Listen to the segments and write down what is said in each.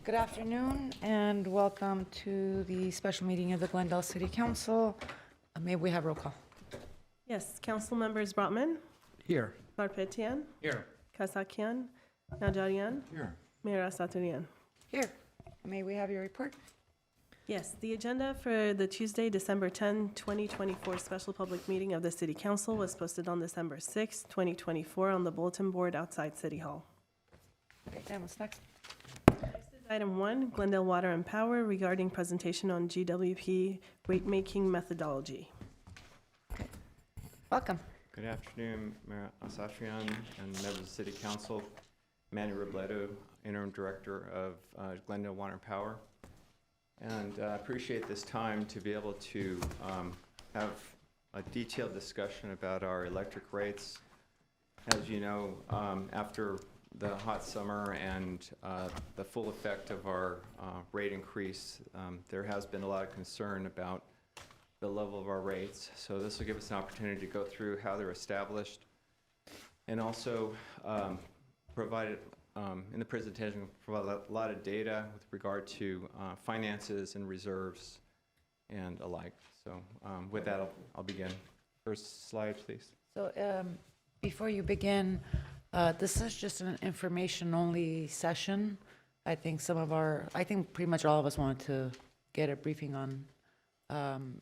Good afternoon and welcome to the special meeting of the Glendale City Council. May we have roll call? Yes, council members Brotman, Here. Marpetian, Here. Kasakian, Najarian, Here. Mayor Asaturian. Here. May we have your report? Yes, the agenda for the Tuesday, December 10, 2024 special public meeting of the City Council was posted on December 6, 2024 on the bulletin board outside City Hall. Okay, then what's next? Item 1, Glendale Water and Power regarding presentation on GWP rate-making methodology. Welcome. Good afternoon, Mayor Asatrian and members of the City Council. Manny Robledo, Interim Director of Glendale Water and Power. And I appreciate this time to be able to have a detailed discussion about our electric rates. As you know, after the hot summer and the full effect of our rate increase, there has been a lot of concern about the level of our rates. So this will give us an opportunity to go through how they're established and also provide, in the presentation, provide a lot of data with regard to finances and reserves and alike. So with that, I'll begin. First slide, please. So before you begin, this is just an information-only session. I think pretty much all of us wanted to get a briefing on.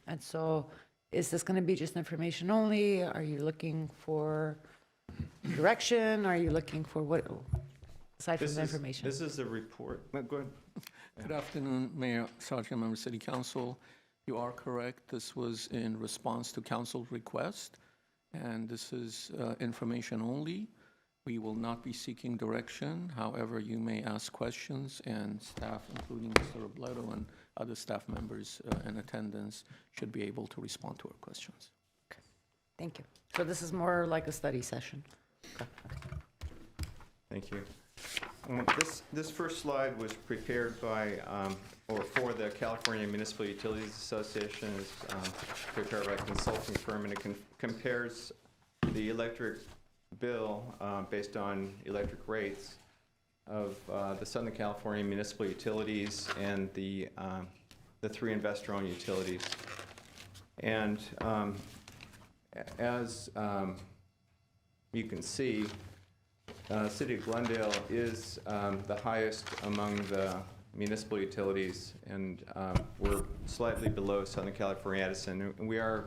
And so is this going to be just information only? Are you looking for direction? Are you looking for what, aside from the information? This is the report. No, go ahead. Good afternoon, Mayor, Sergeant, Member, City Council. You are correct. This was in response to council request, and this is information only. We will not be seeking direction. However, you may ask questions, and staff, including Mr. Robledo and other staff members in attendance, should be able to respond to our questions. Okay. Thank you. So this is more like a study session. Okay. Thank you. This first slide was prepared by, or for the California Municipal Utilities Association. It's prepared by a consulting firm, and it compares the electric bill based on electric rates of the Southern California municipal utilities and the three investor-owned utilities. And as you can see, City of Glendale is the highest among the municipal utilities, and we're slightly below Southern California Edison, and we are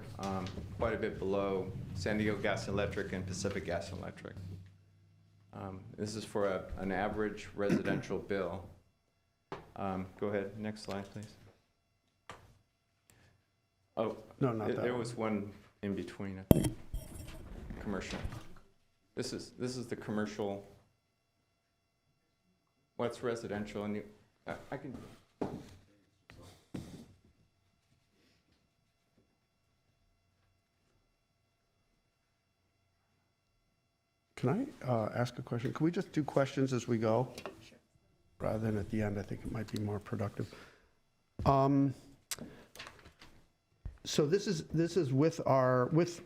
quite a bit below San Diego Gas and Electric and Pacific Gas and Electric. This is for an average residential bill. Go ahead, next slide, please. Oh, No, not that there one. was one in between, I think. Commercial. This is the commercial. What's residential? And I can. Can I ask a question? Can we just do questions as we go? Sure. Rather than at the end, I think it might be more productive. So this is with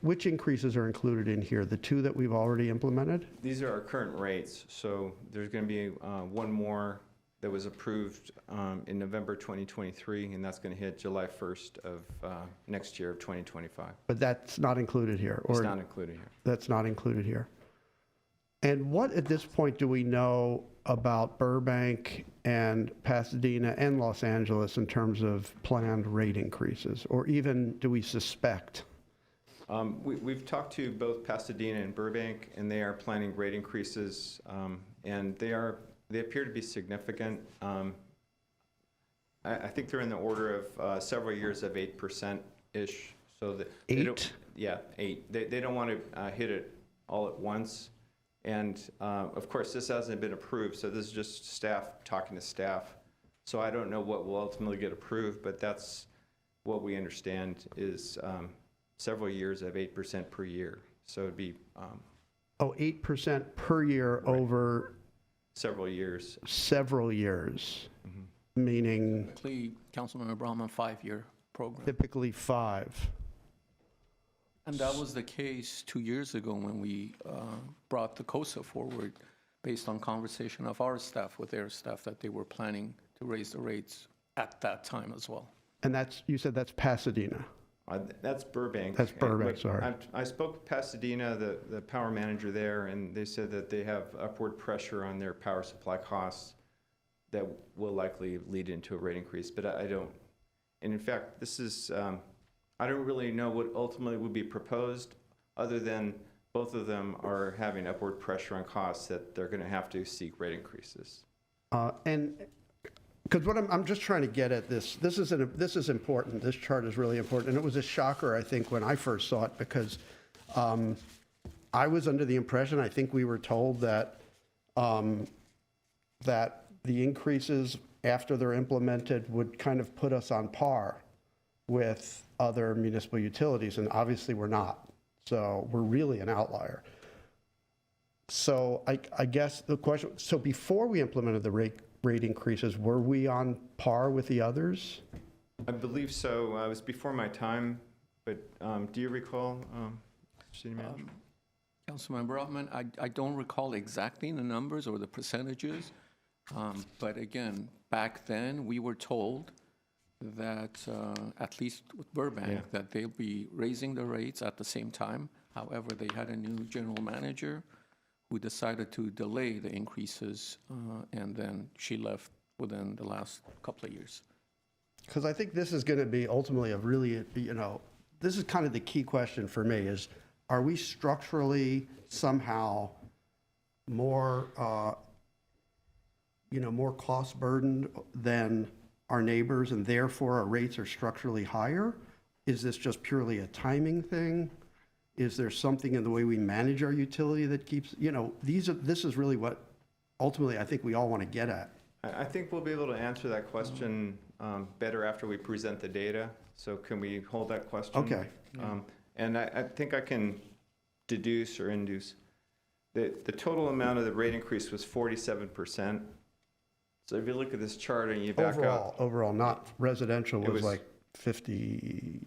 which increases are included in here? The two that we've already implemented? These are our current rates. So there's going to be one more that was approved in November 2023, and that's going to hit July 1st of next year of 2025. But that's not included here? It's not included here. That's not included here. And what at this point do we know about Burbank and Pasadena and Los Angeles in terms of planned rate increases? Or even do we suspect? We've talked to both Pasadena and Burbank, and they are planning rate increases, and they appear to be significant. I think they're in the order of several years of 8%-ish. So that 8? Yeah, 8. They don't want to hit it all at once. And of course, this hasn't been approved, so this is just staff talking to staff. So I don't know what will ultimately get approved, but that's what we understand is several years of 8% per year. So it'd be 8% per year, right, over several years. Several years, meaning Typically, Councilmember Brahman, 5-year program. typically 5. And that was the case 2 years ago when we brought the COSA forward based on conversation of our staff with their staff that they were planning to raise the rates at that time as well. And that's, you said that's Pasadena. That's Burbank. That's Burbank, And sorry. I spoke with Pasadena, the power manager there, and they said that they have upward pressure on their power supply costs that will likely lead into a rate increase, but I don't. And in fact, this is, I don't really know what ultimately would be proposed, other than both of them are having upward pressure on costs that they're going to have to seek rate increases. And, because what I'm just trying to get at this is important, this chart is really important, and it was a shocker, I think, when I first saw it, because I was under the impression, I think we were told that, that the increases after they're implemented would kind of put us on par with other municipal utilities, and obviously we're not. So we're really an outlier. So I guess the question, so before we implemented the rate increases, were we on par with the others? I believe so. It was before my time, but do you recall, City Manager? Councilmember Altman, I don't recall exactly the numbers or the percentages, but again, back then, we were told that, at least with Burbank, that they'll be raising the rates at the same time. However, they had a new general manager who decided to delay the increases, and then she left within the last couple of years. Because I think this is going to be ultimately a really, this is kind of the key question for me is, are we structurally somehow more, more cost burdened than our neighbors, and therefore our rates are structurally higher? Is this just purely a timing thing? Is there something in the way we manage our utility that keeps, this is really what ultimately I think we all want to get at. I think we'll be able to answer that question better after we present the data. So can we hold that question? Okay. And I think I can deduce or induce. The total amount of the rate increase was 47%. So if you look at this chart and you back up. Overall, not residential It was was- like 50,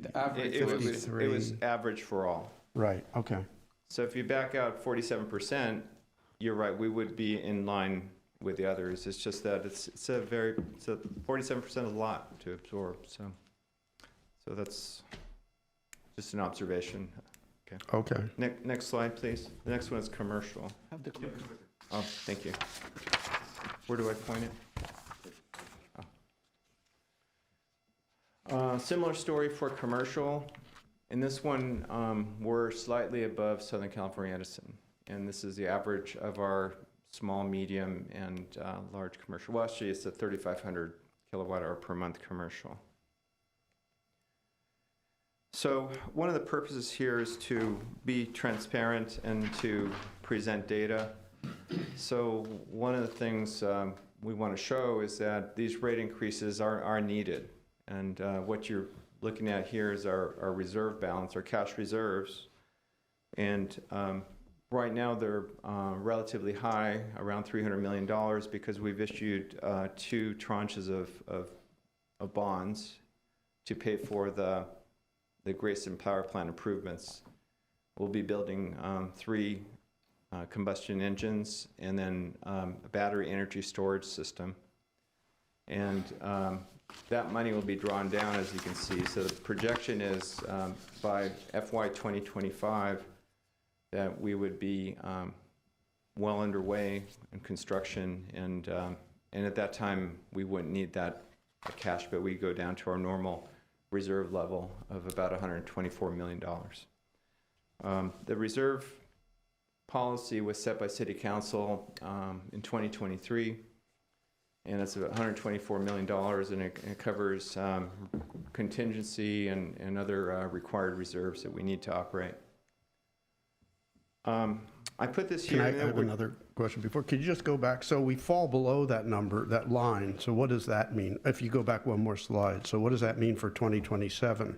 The average It was 53. average for all. right, okay. So if you back out 47%, you're right, we would be in line with the others. It's just that it's 47% is a lot to absorb, so that's just an observation. Okay. Next slide, please. The next one is commercial. Have the clerk. Oh, thank you. Where do I point it? Similar story for commercial. In this one, we're slightly above Southern California Edison, and this is the average of our small, medium, and large commercial. Well, actually, it's a 3,500 kilowatt hour per month commercial. So one of the purposes here is to be transparent and to present data. So one of the things we want to show is that these rate increases are needed. And what you're looking at here is our reserve balance, our cash reserves. And right now they're relatively high, around $300 million, because we've issued 2 tranches of bonds to pay for the Grayson Power Plant improvements. We'll be building 3 combustion engines and then a battery energy storage system. And that money will be drawn down, as you can see. So the projection is by FY 2025 that we would be well underway in construction, and at that time we wouldn't need that cash, but we go down to our normal reserve level of about $124 million. The reserve policy was set by City Council in 2023. And it's about $124 million, and it covers contingency and other required reserves that we need to operate. I put this Can here. I have another question before? Could you just go back? So we fall below that number, that line. So what does that mean? If you go back one more slide. So what does that mean for 2027?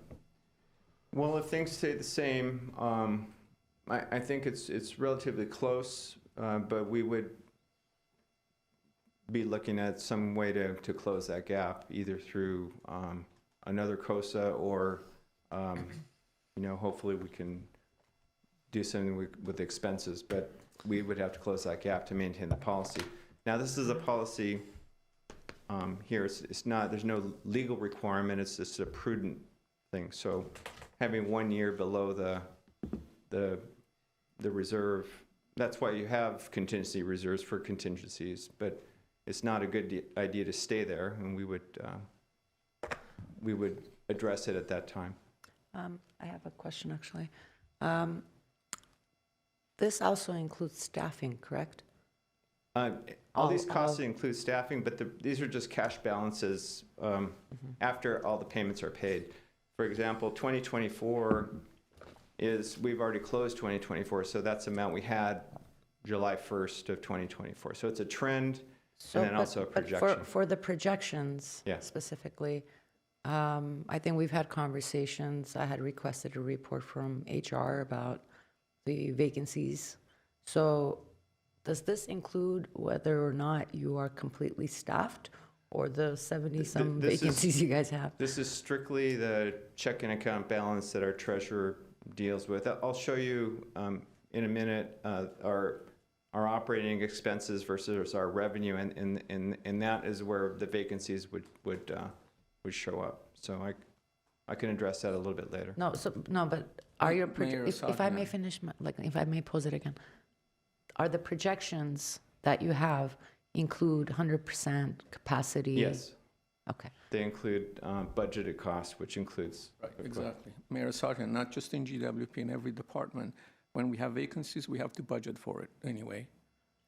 Well, if things stay the same, I think it's relatively close, but we would be looking at some way to close that gap, either through another COSA or, hopefully we can do something with expenses, but we would have to close that gap to maintain the policy. Now, this is a policy Here, it's not, there's no legal requirement, it's just a prudent thing. So having 1 year below the reserve, that's why you have contingency reserves for contingencies, but it's not a good idea to stay there, and we would address it at that time. I have a question, actually. This also includes staffing, correct? All these All- costs include staffing, but these are just cash balances after all the payments are paid. For example, 2024 we've already closed 2024, so that's the amount we had July 1st of 2024. So it's a trend and then also a projection. For the projections Yeah. specifically, I think we've had conversations. I had requested a report from HR about the vacancies. So does this include whether or not you are completely staffed or the 70-some This is- vacancies you guys have? This is strictly the checking account balance that our treasurer deals with. I'll show you in a minute our operating expenses versus our revenue, and that is where the vacancies would show up. So I can address that a little bit later. No, but are your, Mayor if I may Asad, finish, if I may pose it again, are the projections that you have include 100% capacity? Yes, Okay. they include budgeted costs, which includes. Right, exactly. Mayor Sergeant, not just in GWP, in every department, when we have vacancies, we have to budget for it anyway,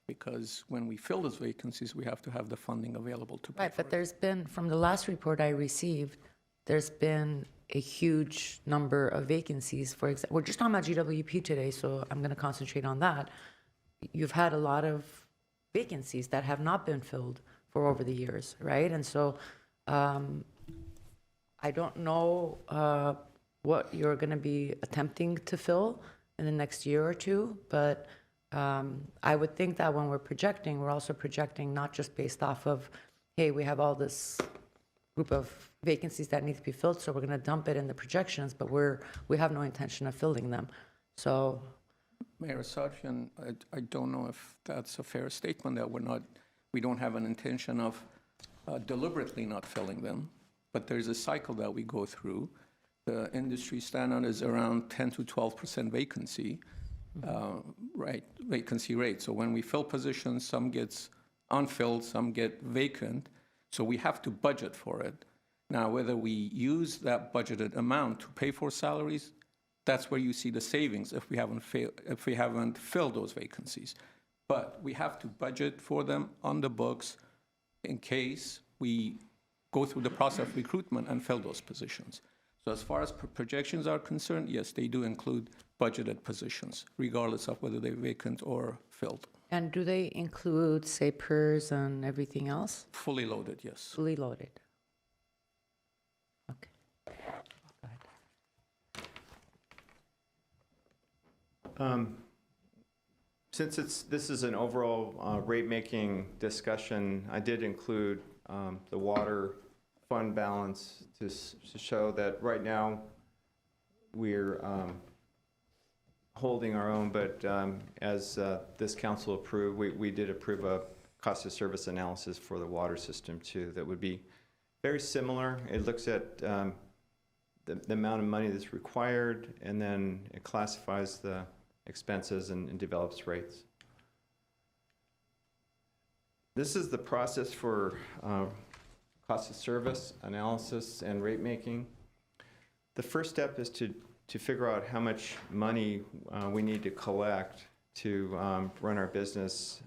because when we fill those vacancies, we have to have the funding available to pay Right, for but it. there's been, from the last report I received, there's been a huge number of vacancies. For example, we're just talking about GWP today, so I'm going to concentrate on that. You've had a lot of vacancies that have not been filled for over the years, right? And so I don't know what you're going to be attempting to fill in the next year or two, but I would think that when we're projecting, we're also projecting not just based off of, hey, we have all this group of vacancies that need to be filled, so we're going to dump it in the projections, but we have no intention of filling them. So, Mayor Sergeant, I don't know if that's a fair statement, that we don't have an intention of deliberately not filling them, but there's a cycle that we go through. The industry standard is around 10 to 12% vacancy, vacancy rate. So when we fill positions, some gets unfilled, some get vacant, so we have to budget for it. Now, whether we use that budgeted amount to pay for salaries, that's where you see the savings if we haven't filled those vacancies. But we have to budget for them on the books in case we go through the process of recruitment and fill those positions. So as far as projections are concerned, yes, they do include budgeted positions, regardless of whether they're vacant or filled. and do they include, say, PERS and everything else? Fully loaded, yes. Fully loaded? Okay. Go ahead. Since this is an overall rate-making discussion, I did include the water fund balance to show that right now we're holding our own, but as this council approved, we did approve a cost of service analysis for the water system too that would be very similar. It looks at the amount of money that's required, and then it classifies the expenses and develops rates. This is the process for cost of service analysis and rate making. The first step is to figure out how much money we need to collect to run our business.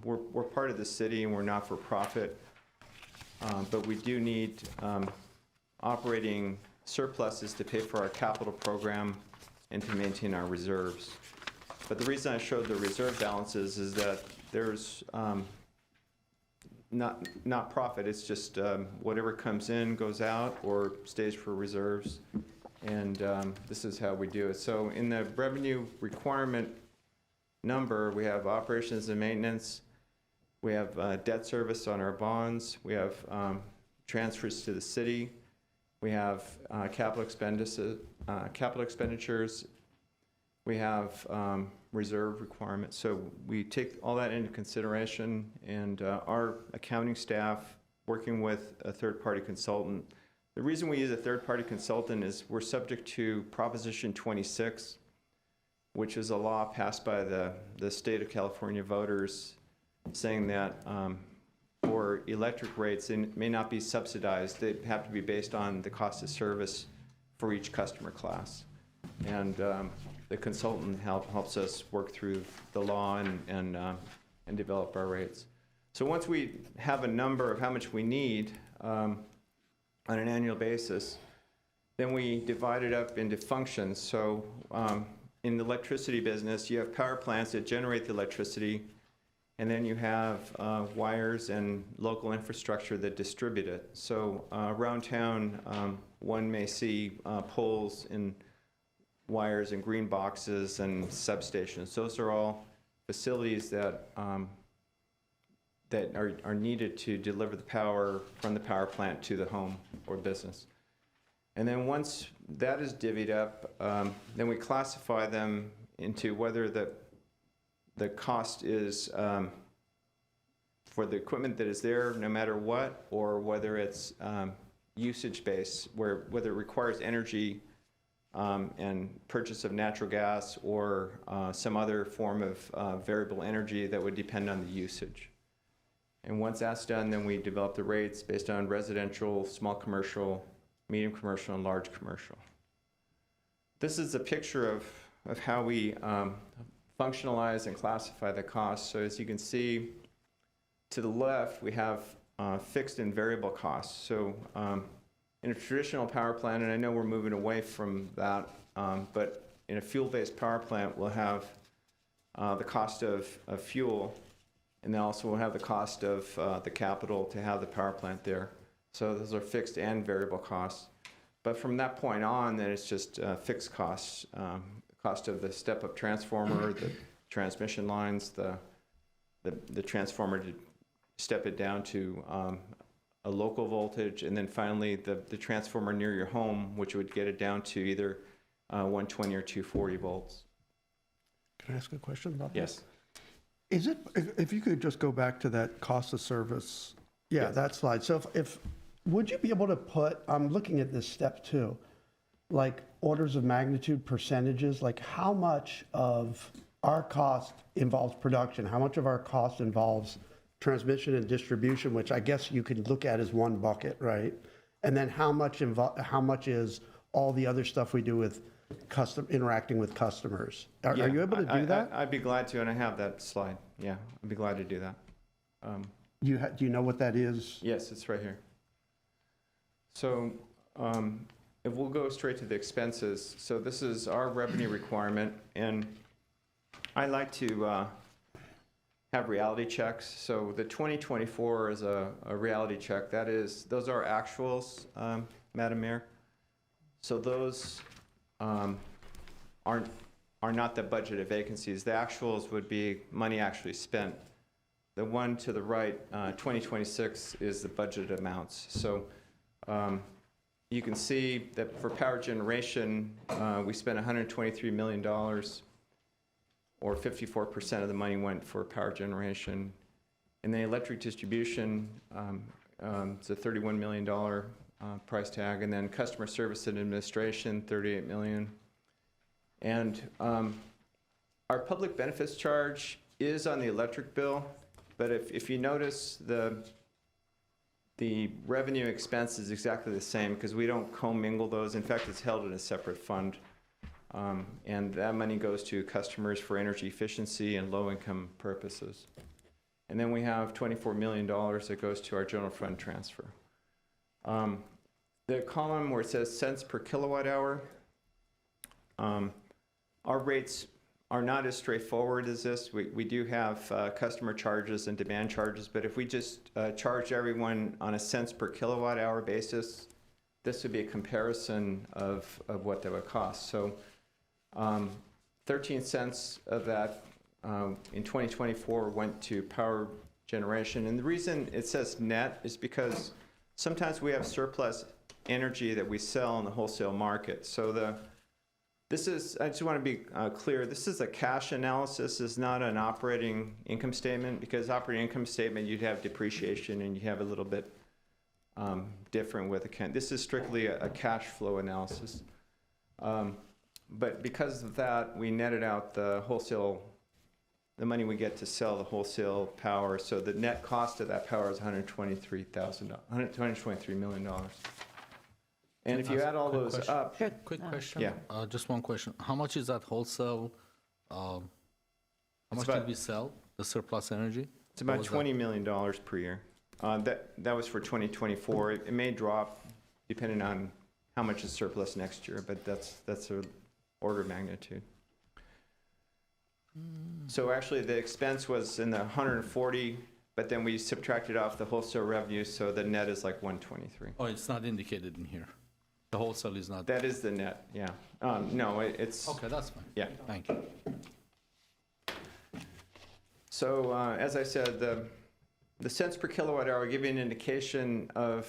We're part of the city and we're not for profit, but we do need operating surpluses to pay for our capital program and to maintain our reserves. But the reason I showed the reserve balances is that there's not profit, it's just whatever comes in goes out or stays for reserves. And this is how we do it. So in the revenue requirement number, we have operations and maintenance, we have debt service on our bonds, we have transfers to the city, we have capital expenditures, we have reserve requirements. So we take all that into consideration, and our accounting staff working with a third-party consultant. The reason we use a third-party consultant is we're subject to Proposition 26, which is a law passed by the state of California voters saying that for electric rates, they may not be subsidized. They have to be based on the cost of service for each customer class. And the consultant helps us work through the law and develop our rates. So once we have a number of how much we need on an annual basis, then we divide it up into functions. So in the electricity business, you have power plants that generate the electricity, and then you have wires and local infrastructure that distribute it. So around town, one may see poles and wires and green boxes and substations. Those are all facilities that are needed to deliver the power from the power plant to the home or business. And then once that is divvied up, then we classify them into whether the cost is for the equipment that is there no matter what, or whether it's usage-based, whether it requires energy and purchase of natural gas or some other form of variable energy that would depend on the usage. And once that's done, then we develop the rates based on residential, small commercial, medium commercial, and large commercial. This is a picture of how we functionalize and classify the costs. So as you can see, to the left, we have fixed and variable costs. So in a traditional power plant, and I know we're moving away from that, but in a fuel-based power plant, we'll have the cost of fuel, and then also we'll have the cost of the capital to have the power plant there. So those are fixed and variable costs. But from that point on, then it's just fixed costs, cost of the step-up transformer, the transmission lines, the transformer to step it down to a local voltage, and then finally the transformer near your home, which would get it down to either 120 or 240 volts. Can I ask a question about that? Yes. Is it, if you could just go back to that cost of service, yeah, that slide. So if would you be able to put, I'm looking at this step 2, like orders of magnitude percentages, like how much of our cost involves production, how much of our cost involves transmission and distribution, which I guess you could look at as one bucket, right? And then how much is all the other stuff we do with interacting with customers? Are you able to do that? I'd be glad to, and I have that slide. Yeah, I'd be glad to do that. Do you know what that is? Yes, it's right here. So if we'll go straight to the expenses, so this is our revenue requirement, and I like to have reality checks. So the 2024 is a reality check. That is, those are actuals, Madam Mayor. So those are not the budgeted vacancies. The actuals would be money actually spent. The one to the right, 2026, is the budgeted amounts. So you can see that for power generation, we spent $123 million, or 54% of the money went for power generation. And then electric distribution, it's a $31 million price tag. And then customer service and administration, $38 million. And our public benefits charge is on the electric bill, but if you notice, the revenue expense is exactly the same because we don't commingle those. In fact, it's held in a separate fund. And that money goes to customers for energy efficiency and low-income purposes. And then we have $24 million that goes to our general fund transfer. The column where it says cents per kilowatt hour, our rates are not as straightforward as this. We do have customer charges and demand charges, but if we just charge everyone on a cents per kilowatt hour basis, this would be a comparison of what that would cost. So 13 cents of that in 2024 went to power generation. And the reason it says net is because sometimes we have surplus energy that we sell in the wholesale market. So this is, I just want to be clear, this is a cash analysis, it's not an operating income statement, because operating income statement, you'd have depreciation and you have a little bit different with account. This is strictly a cash flow analysis. But because of that, we netted out the wholesale, the money we get to sell the wholesale power. So the net cost of that power is $123 million. And if you add all Quick those question. up, Good. Quick question. Yeah. Just one question. How much is that wholesale? How much about- did we sell, the surplus energy? it's about What was that? $20 million per year. That was for 2024. It may drop depending on how much is surplus next year, but that's the order of magnitude. So actually, the expense was in the 140, but then we subtracted off the wholesale revenue, so the net is like 123. Oh, it's not indicated in here. The wholesale is not. That is the net, yeah. No, it's, Okay, that's fine. yeah. Thank you. So as I said, the cents per kilowatt hour give you an indication of,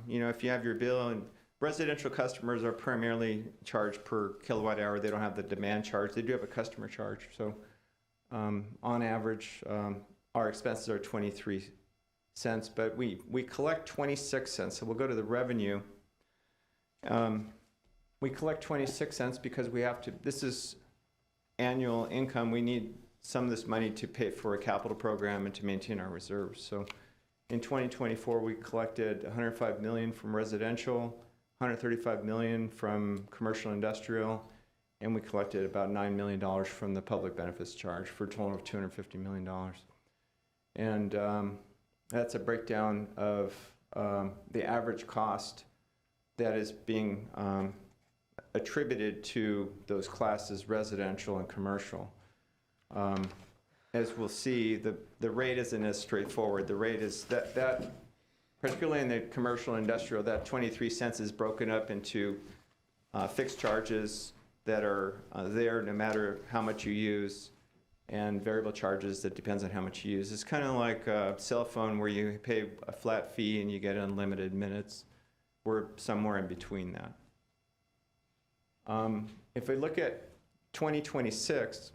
if you have your bill, and residential customers are primarily charged per kilowatt hour. They don't have the demand charge. They do have a customer charge. So on average, our expenses are 23 cents, but we collect 26 cents. So we'll go to the revenue. We collect 26 cents because we have to, this is annual income. We need some of this money to pay for a capital program and to maintain our reserves. So in 2024, we collected 105 million from residential, 135 million from commercial industrial, and we collected about $9 million from the public benefits charge for a total of $250 million. And that's a breakdown of the average cost that is being attributed to those classes, residential and commercial. As we'll see, the rate isn't as straightforward. The rate is that particularly in the commercial and industrial, that 23 cents is broken up into fixed charges that are there no matter how much you use, and variable charges that depends on how much you use. It's kind of like a cell phone where you pay a flat fee and you get unlimited minutes. We're somewhere in between that. If we look at 2026,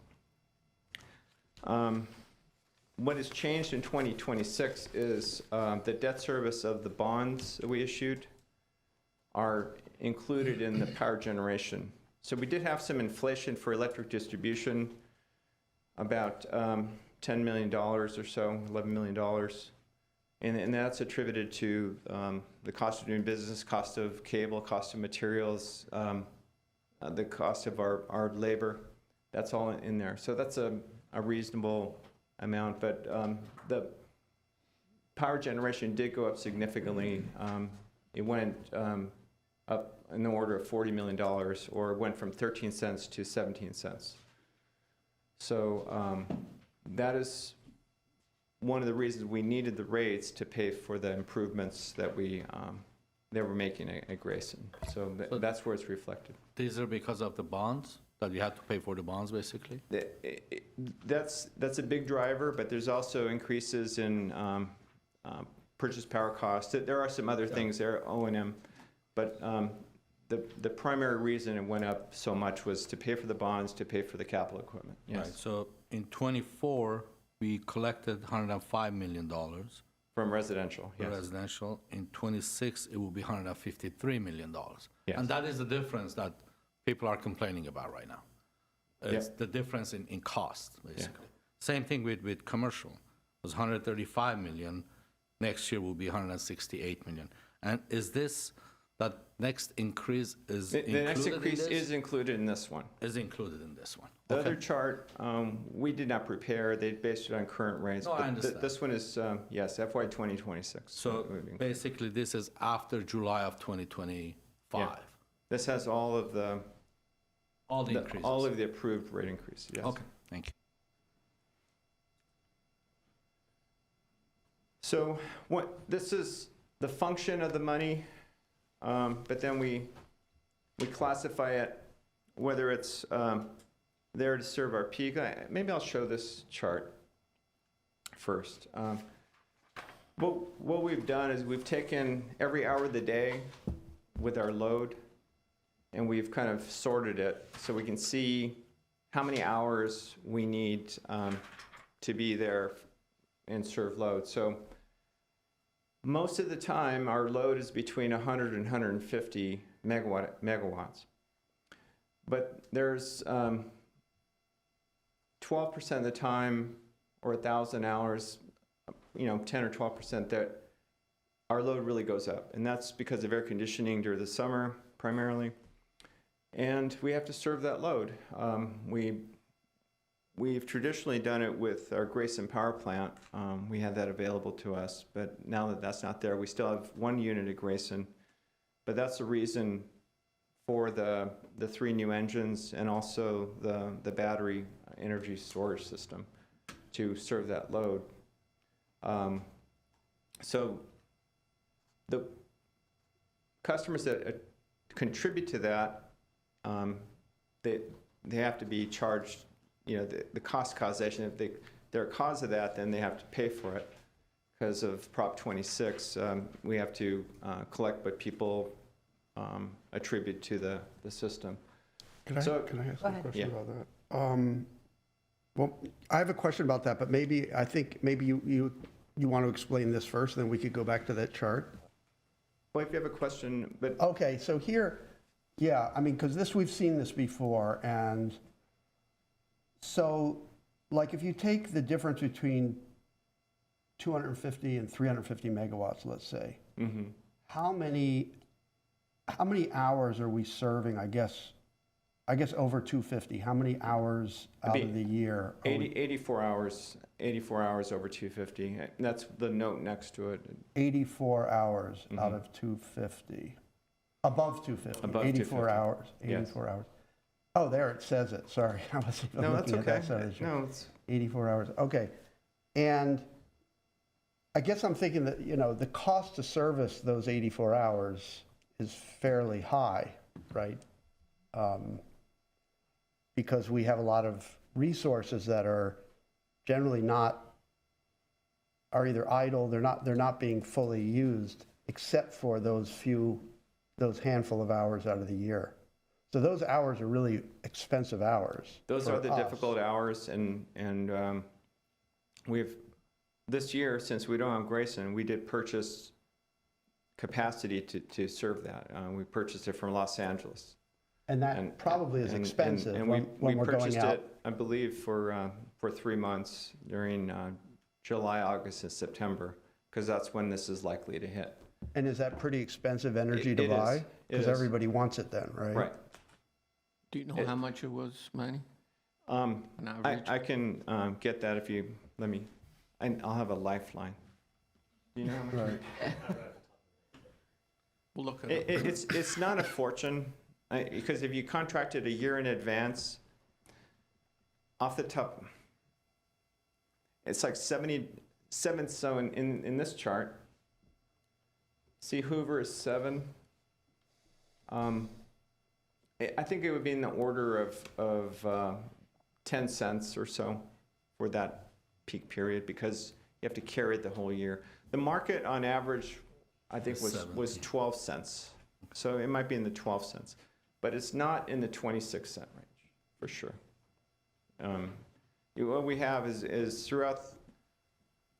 what has changed in 2026 is the debt service of the bonds that we issued are included in the power generation. So we did have some inflation for electric distribution, about $10 million or so, $11 million. And that's attributed to the cost of doing business, cost of cable, cost of materials, the cost of our labor. That's all in there. So that's a reasonable amount, but the power generation did go up significantly. It went up in the order of $40 million, or it went from 13 cents to 17 cents. So that is one of the reasons we needed the rates to pay for the improvements that we're making at Grayson. So that's where it's reflected. These are because of the bonds, that you had to pay for the bonds, basically? That's a big driver, but there's also increases in purchase power costs. There are some other things there, O&M, but the primary reason it went up so much was to pay for the bonds, to pay for the capital equipment. Yes. Right, so in '24, we collected $105 million From residential, for yes. residential. In '26, it will be $153 million. Yes. And that is the difference that people are complaining about right now. It's the difference in cost, basically. Same thing with commercial. It was 135 million. Next year will be 168 million. And is this, that next increase is The included next increase in this? is included in this one. Is included in this one. The Okay. other chart, we did not prepare. They based it on current rates. No, I but understand. This one is, yes, FY 2026. So basically, this is after July of 2025. Yeah. This has all of the Increases. all of the approved rate increase, yes. Okay, thank you. So this is the function of the money, but then we classify it, whether it's there to serve our peak. Maybe I'll show this chart first. What we've done is we've taken every hour of the day with our load, and we've kind of sorted it so we can see how many hours we need to be there and serve load. So Most of the time, our load is between 100 and 150 megawatts. But there's 12% of the time, or 1,000 hours, 10 or 12% that our load really goes up. And that's because of air conditioning during the summer, primarily. And we have to serve that load. We've traditionally done it with our Grayson power plant. We had that available to us, but now that that's not there, we still have one unit at Grayson. But that's the reason for the 3 new engines and also the battery energy storage system to serve that load. So the customers that contribute to that, they have to be charged, the cost causation. If they're a cause of that, then they have to pay for it. Because of Prop 26, we have to collect what people attribute to the system. Can I ask Go a ahead. question Yeah. about that? Well, I have a question about that, but I think maybe you want to explain this first, then we could go back to that chart. Well, if you have a question, but Okay, so here, yeah, I mean, because we've seen this before, and so, like, if you take the difference between 250 and 350 megawatts, let's say, how many hours are we serving, I guess over 250, how many hours out of the year? 84 hours over 250. That's the note next to it. 84 hours out of 250. Above 250. Above 84 250. hours. 84 hours. Oh, there it says it. Sorry. I wasn't even No, that's looking at okay. that side. No, it's 84 hours. Okay. And I guess I'm thinking that, the cost to service those 84 hours is fairly high, right? Because we have a lot of resources that are generally are either idle, they're not being fully used, except for those handful of hours out of the year. So those hours are really expensive hours. those for are the us. difficult hours, and we've this year, since we don't have Grayson, we did purchase capacity to serve that. We purchased it from Los Angeles. And that probably is expensive And when we we're going purchased out. it, I believe, for 3 months during July, August, and September, because that's when this is likely to hit. And is that pretty expensive energy to It is. buy? It Because is. everybody wants it then, right? Right. Do you know It- how much it was, Manny? An average? I can get that if you let me. I'll have a lifeline. Do you know how much? Right. We'll look it up. It's not a fortune, because if you contracted a year in advance, off the top, it's like 77. So in this chart, see Hoover is 7. I think it would be in the order of 10 cents or so for that peak period, because you have to carry it the whole year. The market on average, I think, was 12 cents. So it might be in the 12 cents, but it's not in the 26-cent range, for sure. What we have is throughout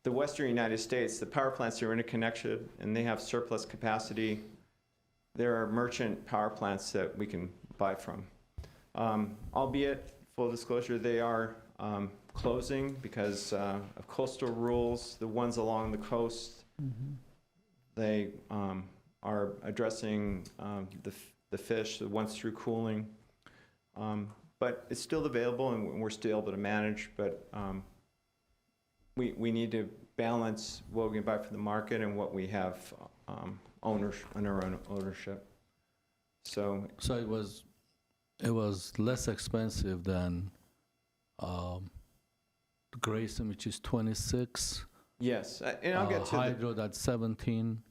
the western United States, the power plants are interconnected and they have surplus capacity. There are merchant power plants that we can buy from. Albeit, full disclosure, they are closing because of coastal rules. The ones along the coast, they are addressing the fish, the ones through cooling. But it's still available and we're still able to manage, but we need to balance what we can buy from the market and what we have in our own ownership. So it was less expensive than Grayson, which is 26. yes, and I'll get to the, Hydro, that's 17.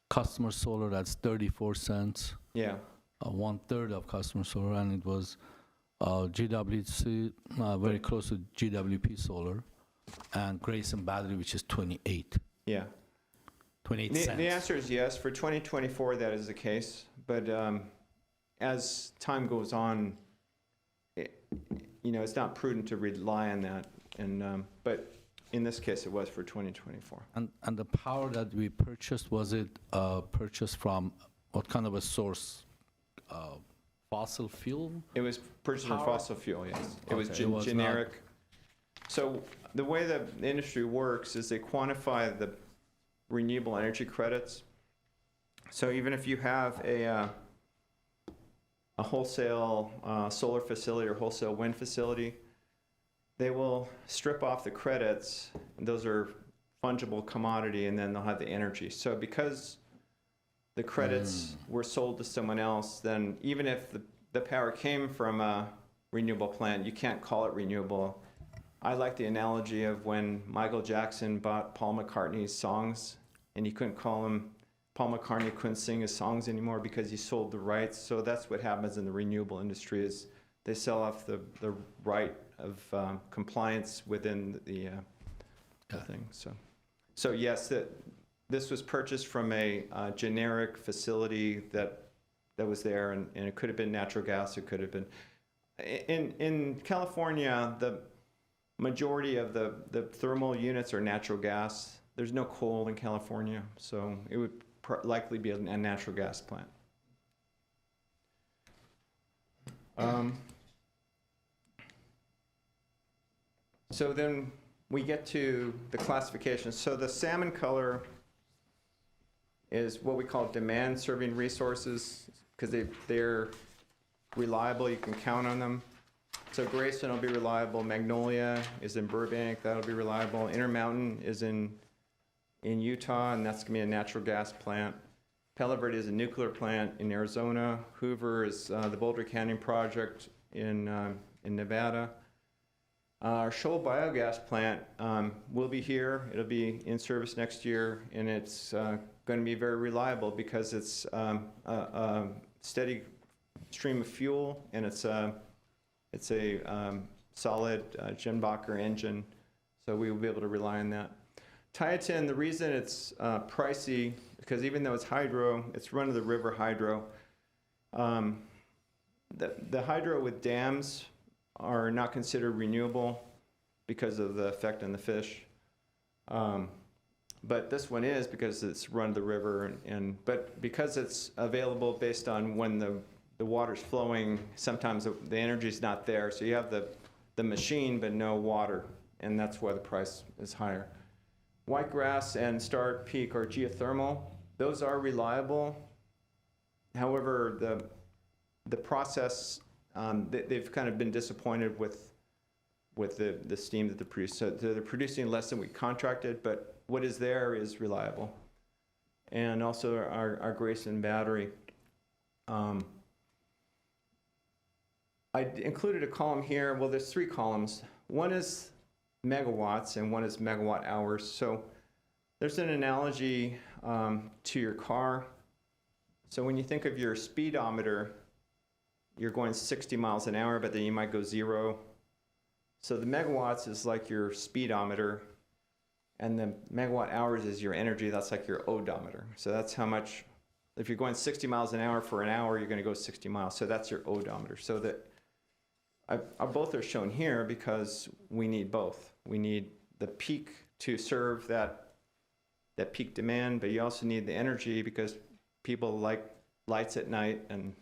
Customer solar, that's 34 cents. yeah. 1/3 of customer solar, and it was GWC, very close to GWP solar, and Grayson battery, which is 28 Yeah. 28 The cents. answer is yes. For 2024, that is the case. But as time goes on, it's not prudent to rely on that. And but in this case, it was for 2024. And the power that we purchased, was it purchased from what kind of a source? Fossil fuel? It was purchased from Power? fossil fuel, yes. It was Okay, it was not- generic. So the way the industry works is they quantify the renewable energy credits. So even if you have a wholesale solar facility or wholesale wind facility, they will strip off the credits. And those are fungible commodity, and then they'll have the energy. So because the credits were sold to someone else, then even if the power came from a renewable plant, you can't call it renewable. I like the analogy of when Michael Jackson bought Paul McCartney's songs, and you couldn't call him, Paul McCartney couldn't sing his songs anymore because he sold the rights. So that's what happens in the renewable industry, is they sell off the right of compliance within the thing. So yes, this was purchased from a generic facility that was there, and it could have been natural gas, it could have been. In California, the majority of the thermal units are natural gas. There's no coal in California, so it would likely be a natural gas plant. So then we get to the classification. So the salmon color is what we call demand-serving resources, because they're reliable, you can count on them. So Grayson will be reliable, Magnolia is in Burbank, that'll be reliable. Intermountain is in Utah, and that's gonna be a natural gas plant. Palo Verde is a nuclear plant in Arizona. Hoover is the Boulder Canyon project in Nevada. Our Shoal biogas plant will be here. It'll be in service next year, and it's going to be very reliable because it's a steady stream of fuel, and it's a solid Jenbacher engine, so we will be able to rely on that. Tieton, the reason it's pricey, because even though it's hydro, it's run-of-the-river hydro. The hydro with dams are not considered renewable because of the effect on the fish. But this one is, because it's run the river, but because it's available based on when the water's flowing, sometimes the energy's not there, so you have the machine but no water, and that's why the price is higher. Whitegrass and Star Peak are geothermal. Those are reliable. However, the process, they've kind of been disappointed with the steam that they produce. So they're producing less than we contracted, but what is there is reliable. And also our Grayson battery. I included a column here. Well, there's 3 columns. One is megawatts and one is megawatt hours. So there's an analogy to your car. So when you think of your speedometer, you're going 60 miles an hour, but then you might go 0. So the megawatts is like your speedometer, and the megawatt hours is your energy. That's like your odometer. So that's how much, if you're going 60 miles an hour for an hour, you're going to go 60 miles. So that's your odometer. So that both are shown here because we need both. We need the peak to serve that peak demand, but you also need the energy because people like lights at night, and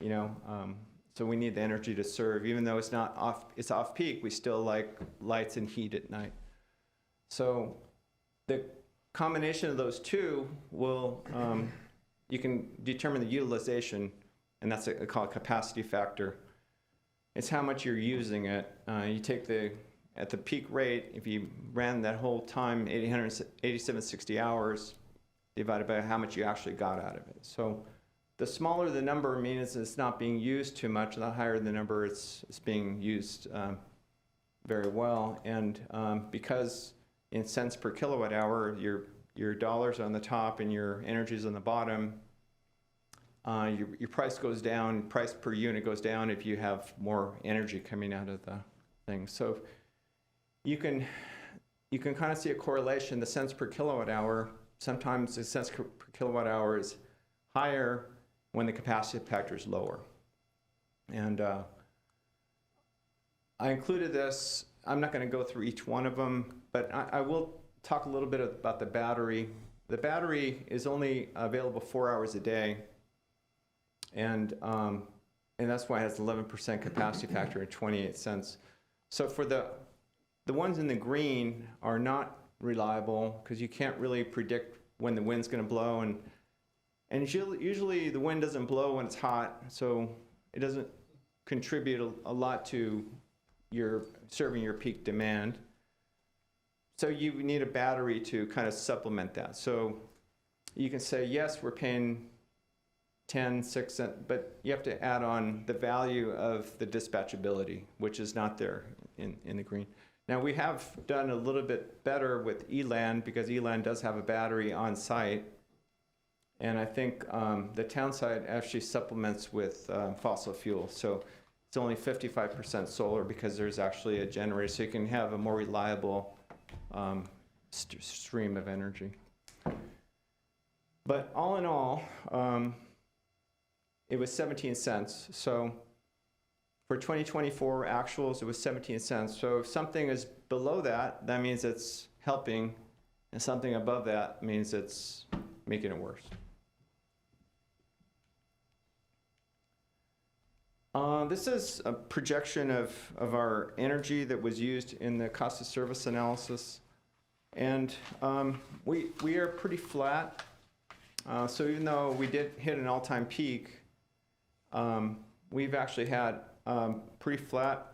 so we need the energy to serve. Even though it's not off, it's off peak, we still like lights and heat at night. So the combination of those two will, you can determine the utilization, and that's called capacity factor. It's how much you're using it. You take at the peak rate, if you ran that whole time, 8760 hours, divided by how much you actually got out of it. So the smaller the number means it's not being used too much, and the higher the number, it's being used very well. And because in cents per kilowatt hour, your dollars on the top and your energy's on the bottom, your price goes down, price per unit goes down if you have more energy coming out of the thing. So you can kind of see a correlation. The cents per kilowatt hour, sometimes the cents per kilowatt hour is higher when the capacity factor is lower. And I included this I'm not going to go through each one of them, but I will talk a little bit about the battery. The battery is only available 4 hours a day, and that's why it has 11% capacity factor and 28 cents. So for the ones in the green are not reliable because you can't really predict when the wind's going to blow, and usually the wind doesn't blow when it's hot, so it doesn't contribute a lot to serving your peak demand. So you need a battery to kind of supplement that. So you can say, yes, we're paying 10, 6 cents, but you have to add on the value of the dispatchability, which is not there in the green. Now, we have done a little bit better with ELAN because ELAN does have a battery on site. And I think the town site actually supplements with fossil fuel. So it's only 55% solar because there's actually a generator. So you can have a more reliable stream of energy. But all in all, it was 17 cents. So for 2024 actuals, it was 17 cents. So if something is below that, that means it's helping, and something above that means it's making it worse. This is a projection of our energy that was used in the cost of service analysis. And we are pretty flat. So even though we did hit an all-time peak, we've actually had pretty flat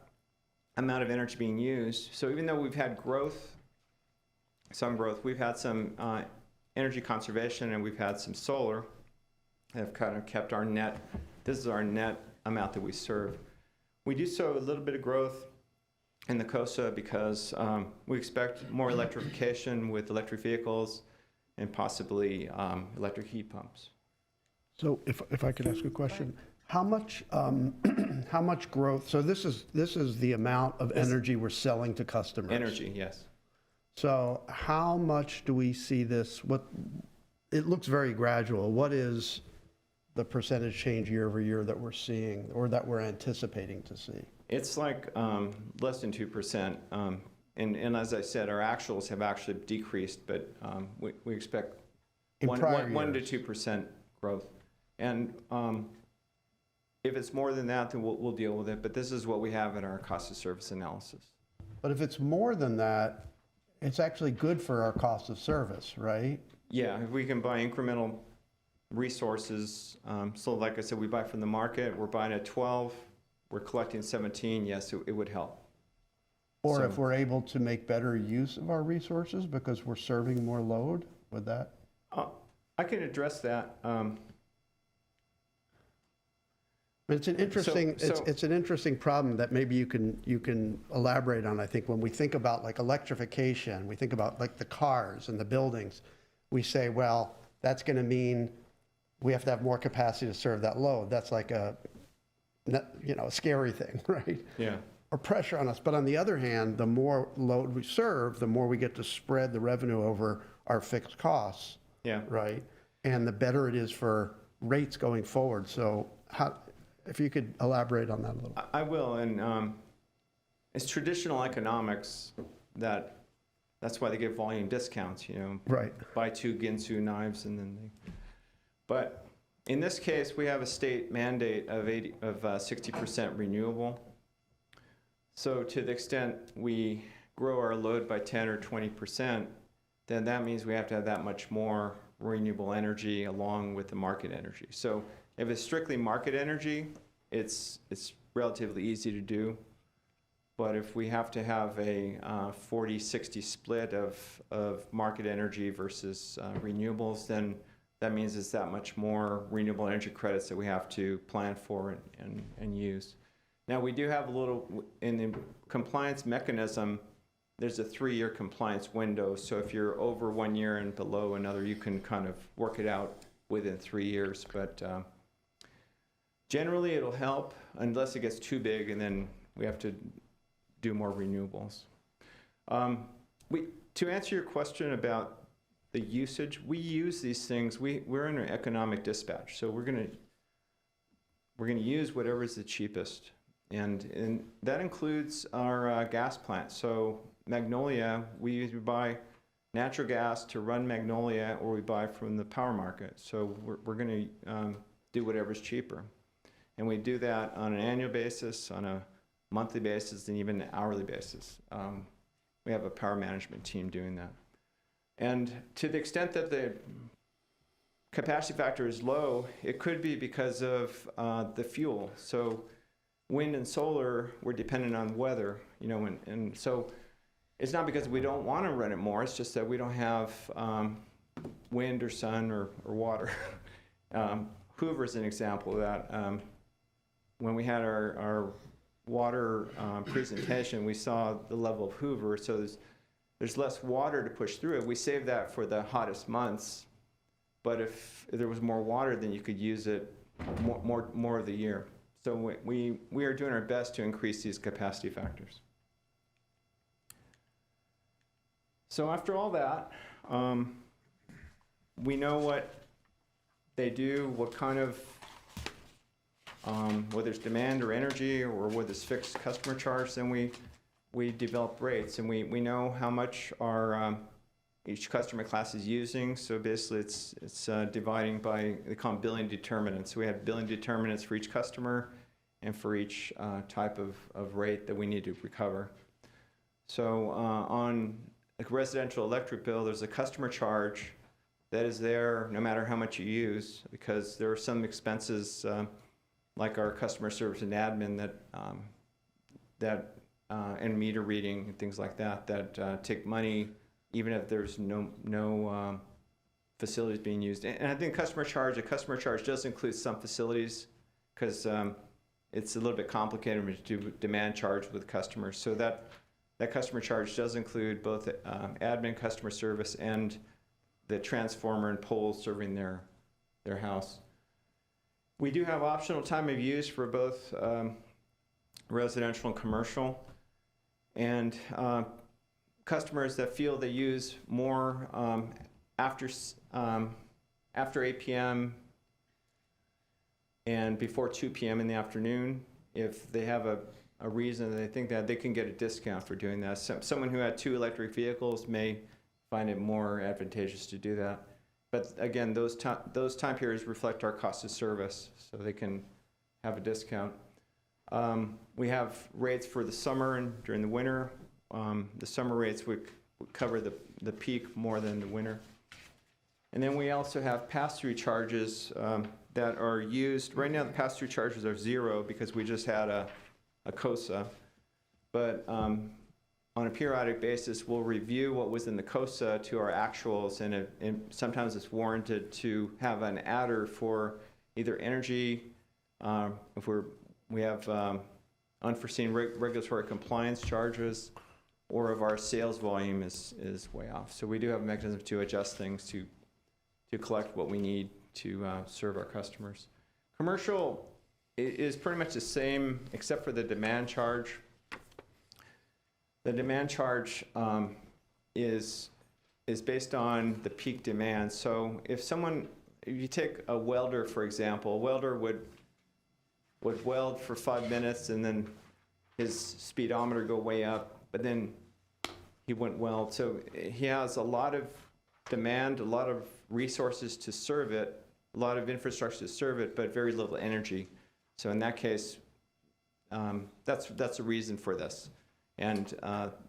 amount of energy being used. So even though we've had growth, some growth, we've had some energy conservation and we've had some solar that have kind of kept our net. This is our net amount that we serve. We do show a little bit of growth in the COSA because we expect more electrification with electric vehicles and possibly electric heat pumps. So if I could ask a question, how much growth, so this is the amount of energy we're selling to customers? Energy, yes. So how much do we see this, it looks very gradual. What is the percentage change year over year that we're seeing or that we're anticipating to see? It's like less than 2%. And as I said, our actuals have actually decreased, but we expect 1 to 2% growth. And if it's more than that, then we'll deal with it. But this is what we have in our cost of service analysis. But if it's more than that, it's actually good for our cost of service, right? Yeah, if we can buy incremental resources. So like I said, we buy from the market. We're buying at 12. We're collecting 17. Yes, it would help. Or So, if we're able to make better use of our resources because we're serving more load, would that? I can address that. But it's an interesting, So- it's an interesting problem that maybe you can elaborate on. I think when we think about like electrification, we think about like the cars and the buildings, we say, well, that's going to mean we have to have more capacity to serve that load. That's like a scary thing, right? Yeah. Or pressure on us. But on the other hand, the more load we serve, the more we get to spread the revenue over our fixed costs. Yeah. Right? And the better it is for rates going forward. So if you could elaborate on that a little. I will, and it's traditional economics that's why they give volume discounts, Right. buy 2 Ginsu knives and then but in this case, we have a state mandate of 60% renewable. So to the extent we grow our load by 10 or 20%, then that means we have to have that much more renewable energy along with the market energy. So if it's strictly market energy, it's relatively easy to do. But if we have to have a 40-60 split of market energy versus renewables, then that means it's that much more renewable energy credits that we have to plan for and use. Now, we do have a little, in the compliance mechanism, there's a 3-year compliance window. So if you're over 1 year and below another, you can kind of work it out within 3 years. But generally, it'll help unless it gets too big, and then we have to do more renewables. To answer your question about the usage, we use these things. We're in an economic dispatch, so we're gonna use whatever is the cheapest. And that includes our gas plant. So Magnolia, we either buy natural gas to run Magnolia, or we buy from the power market. So we're going to do whatever's cheaper. And we do that on an annual basis, on a monthly basis, and even an hourly basis. We have a power management team doing that. And to the extent that the capacity factor is low, it could be because of the fuel. So wind and solar, we're dependent on weather, you know, and so it's not because we don't want to run it more, it's just that we don't have wind or sun or water. Hoover is an example of that. When we had our water presentation, we saw the level of Hoover, so there's less water to push through it. We saved that for the hottest months, but if there was more water, then you could use it more of the year. So we are doing our best to increase these capacity factors. So after all that, we know what they do, what kind of, whether it's demand or energy or whether it's fixed customer charge, then we develop rates, and we know how much our each customer class is using. So basically it's dividing by, they call them billing determinants. So we have billing determinants for each customer and for each type of rate that we need to recover. So on a residential electric bill, there's a customer charge that is there no matter how much you use, because there are some expenses like our customer service and admin and meter reading and things like that take money even if there's no facilities being used. And I think a customer charge does include some facilities, because it's a little bit complicated to do demand charge with customers. So that customer charge does include both admin, customer service, and the transformer and poles serving their house. We do have optional time of use for both residential and commercial. And customers that feel they use more after 8 p.m. and before 2 p.m. in the afternoon, if they have a reason that they think that, they can get a discount for doing that. So someone who had 2 electric vehicles may find it more advantageous to do that. But again, those time periods reflect our cost of service, so they can have a discount. We have rates for the summer and during the winter. The summer rates would cover the peak more than the winter. And then we also have pass-through charges that are used. Right now, the pass-through charges are 0 because we just had a COSA. But on a periodic basis, we'll review what was in the COSA to our actuals, and sometimes it's warranted to have an adder for either energy, if we have unforeseen regulatory compliance charges, or if our sales volume is way off. So we do have a mechanism to adjust things to collect what we need to serve our customers. Commercial is pretty much the same except for the demand charge. The demand charge is based on the peak demand. So if you take a welder, for example, a welder would weld for 5 minutes and then his speedometer go way up, but then he wouldn't weld. So he has a lot of demand, a lot of resources to serve it, a lot of infrastructure to serve it, but very little energy. So in that case, that's a reason for this. And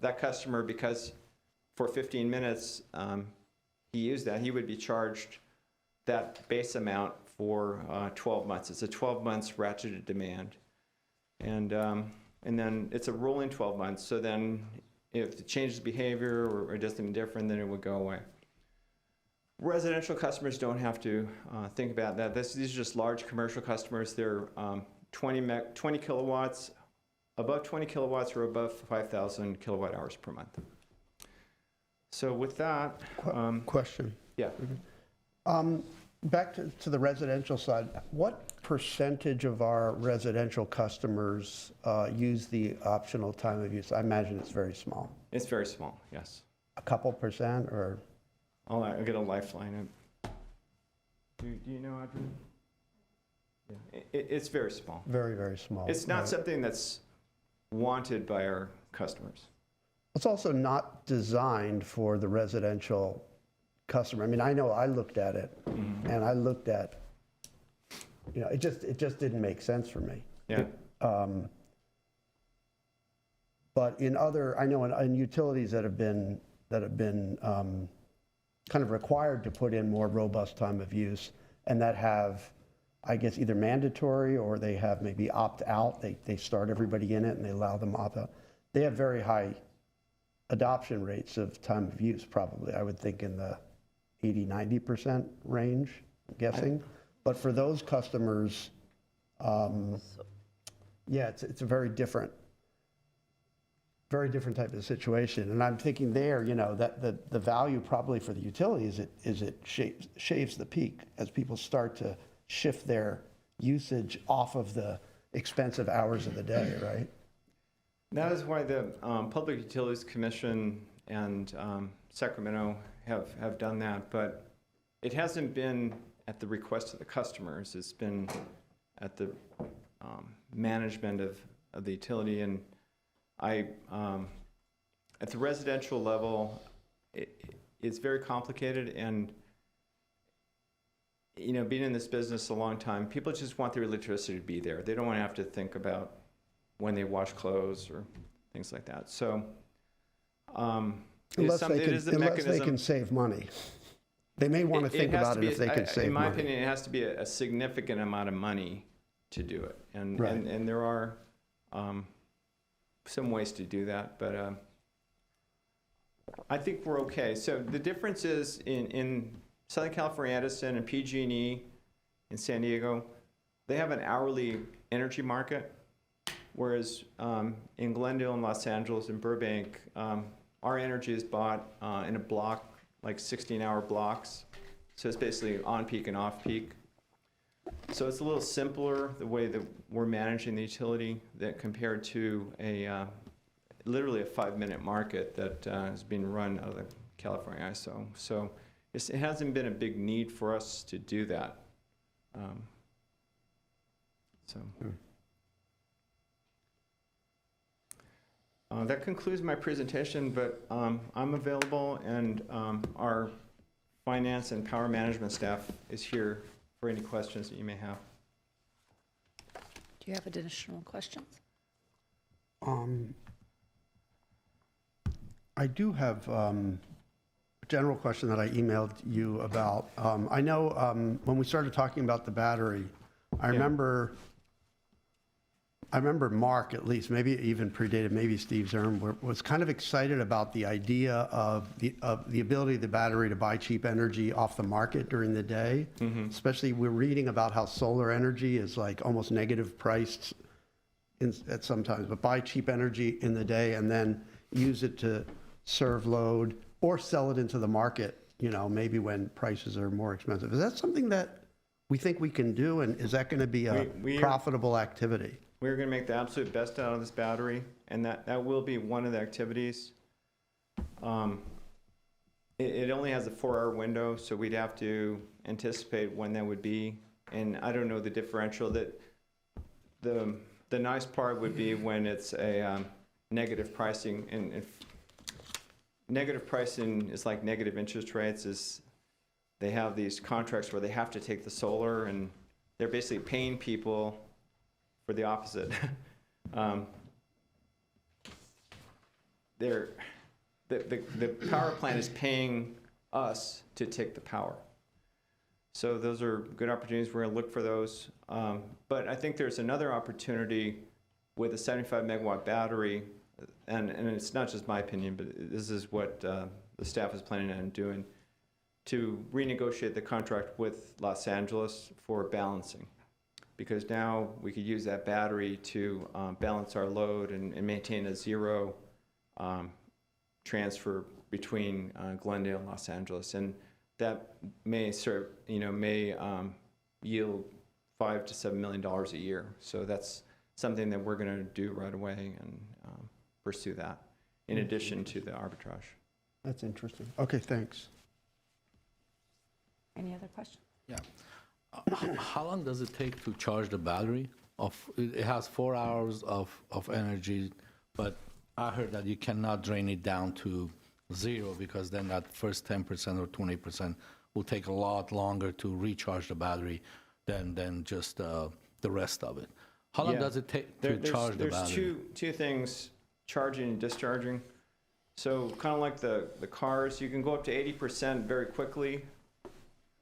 that customer, because for 15 minutes he used that, he would be charged that base amount for 12 months. It's a 12 months ratcheted demand. And then it's a rolling 12 months. So then if it changes behavior or does something different, then it would go away. Residential customers don't have to think about that. These are just large commercial customers. They're 20 kilowatts, above 20 kilowatts or above 5,000 kilowatt hours per month. So with that... Question. Yeah. Back to the residential side, what percentage of our residential customers use the optional time of use? I imagine it's very small. It's very small, yes. A couple percent, or? I'll get a lifeline. Do you know, Adjournment? It's very small. Very, very small. It's not right? something that's wanted by our customers. It's also not designed for the residential customer. I mean, I know I looked at it, and I looked at, it just didn't make sense for me. Yeah. But in other, I know in utilities that have been kind of required to put in more robust time of use, and that have, I guess, either mandatory or they have maybe opt-out. They start everybody in it and they allow them opt-out. They have very high adoption rates of time of use, probably, I would think in the 80-90% range, I'm guessing. But for those customers, yeah, it's a very different type of situation. And I'm thinking there, that the value probably for the utility is it shaves the peak as people start to shift their usage off of the expensive hours of the day, right? That is why the Public Utilities Commission and Sacramento have done that, but it hasn't been at the request of the customers. It's been at the management of the utility. And at the residential level, it's very complicated. And being in this business a long time, people just want their electricity to be there. They don't want to have to think about when they wash clothes or things like that. So Unless they can save money. They may want to think about it if they can save money. In my opinion, it has to be a significant amount of money to do it. And Right. and there are some ways to do that, but I think we're okay. So the difference is in Southern California Edison and PG&E in San Diego, they have an hourly energy market, whereas in Glendale and Los Angeles and Burbank, our energy is bought in a block, like 16-hour blocks. So it's basically on-peak and off-peak. So it's a little simpler, the way that we're managing the utility, that compared to literally a 5-minute market that is being run out of the California ISO. So it hasn't been a big need for us to do that. That concludes my presentation, but I'm available, and our finance and power management staff is here for any questions that you may have. Do you have additional questions? I do have a general question that I emailed you about. I know when we started talking about the battery, I remember Mark, at least, maybe it even predated, maybe Steve Zerm, was kind of excited about the idea of the ability of the battery to buy cheap energy off the market during the day. Mm-hmm. Especially, we're reading about how solar energy is like almost negative priced at some times, but buy cheap energy in the day and then use it to serve load or sell it into the market, maybe when prices are more expensive. Is that something that we think we can do, and is that going to be a profitable activity? We're going to make the absolute best out of this battery, and that will be one of the activities. It only has a 4-hour window, so we'd have to anticipate when that would be. And I don't know the differential. That the nice part would be when it's a negative pricing, and if negative pricing is like negative interest rates. Is they have these contracts where they have to take the solar, and they're basically paying people for the opposite. The power plant is paying us to take the power. So those are good opportunities. We're going to look for those. But I think there's another opportunity with a 75 megawatt battery, and it's not just my opinion, but this is what the staff is planning on doing, to renegotiate the contract with Los Angeles for balancing. Because now we could use that battery to balance our load and maintain a zero transfer between Glendale and Los Angeles, and that may serve, may yield $5 to $7 million a year. So that's something that we're going to do right away and pursue that, in addition to the arbitrage. That's interesting. Okay, thanks. Any other questions? Yeah. How long does it take to charge the battery? It has 4 hours of energy, but I heard that you cannot drain it down to zero because then that first 10% or 20% will take a lot longer to recharge the battery than just the rest of it. How long Yeah. does it take to charge the battery? There's two things, charging and discharging. So kind of like the cars, you can go up to 80% very quickly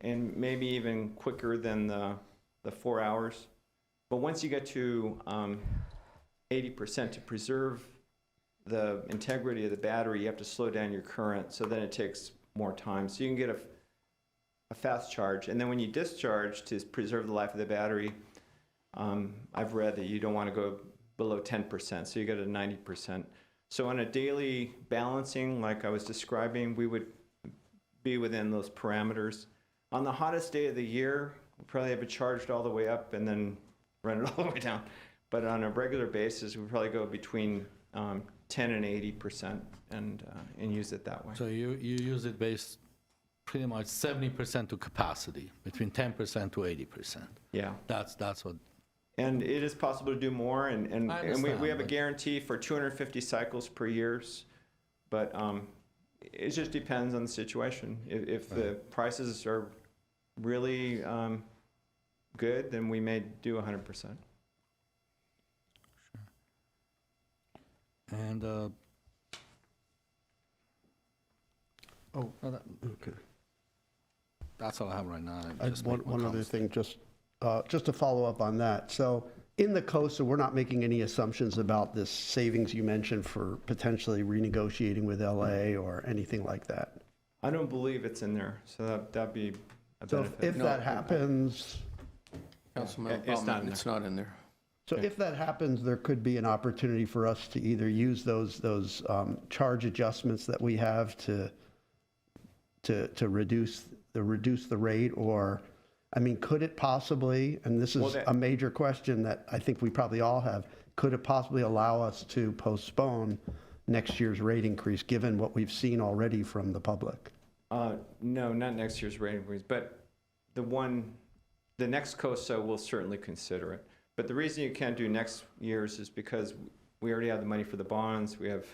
and maybe even quicker than the 4 hours. But once you get to 80%, to preserve the integrity of the battery, you have to slow down your current, so then it takes more time. So you can get a fast charge. And then when you discharge to preserve the life of the battery, I've read that you don't want to go below 10%, so you get a 90%. So on a daily balancing, like I was describing, we would be within those parameters. On the hottest day of the year, we'll probably have it charged all the way up and then run it all the way down. But on a regular basis, we probably go between 10 and 80% and use it that way. So you use it based pretty much 70% to capacity, between 10% to 80%. Yeah. That's what. And it is possible to do more, and I we understand, have a but- guarantee for 250 cycles per year, but it just depends on the situation. If the prices are really good, then we may do 100%. And, Oh, no, okay. that's all I have right now. One other thing, just to follow up on that. So in the COSA, we're not making any assumptions about this savings you mentioned for potentially renegotiating with LA or anything like that. I don't believe it's in there, so that'd be a So benefit. if that happens, Councilman It's not in Baumann, there. it's not in there. so if that happens, there could be an opportunity for us to either use those charge adjustments that we have to reduce the rate, or, I mean, could it possibly, and this Well, is that- a major question that I think we probably all have, could it possibly allow us to postpone next year's rate increase, given what we've seen already from the public? No, not next year's rate increase, but the next COSA will certainly consider it. But the reason you can't do next year's is because we already have the money for the bonds, we have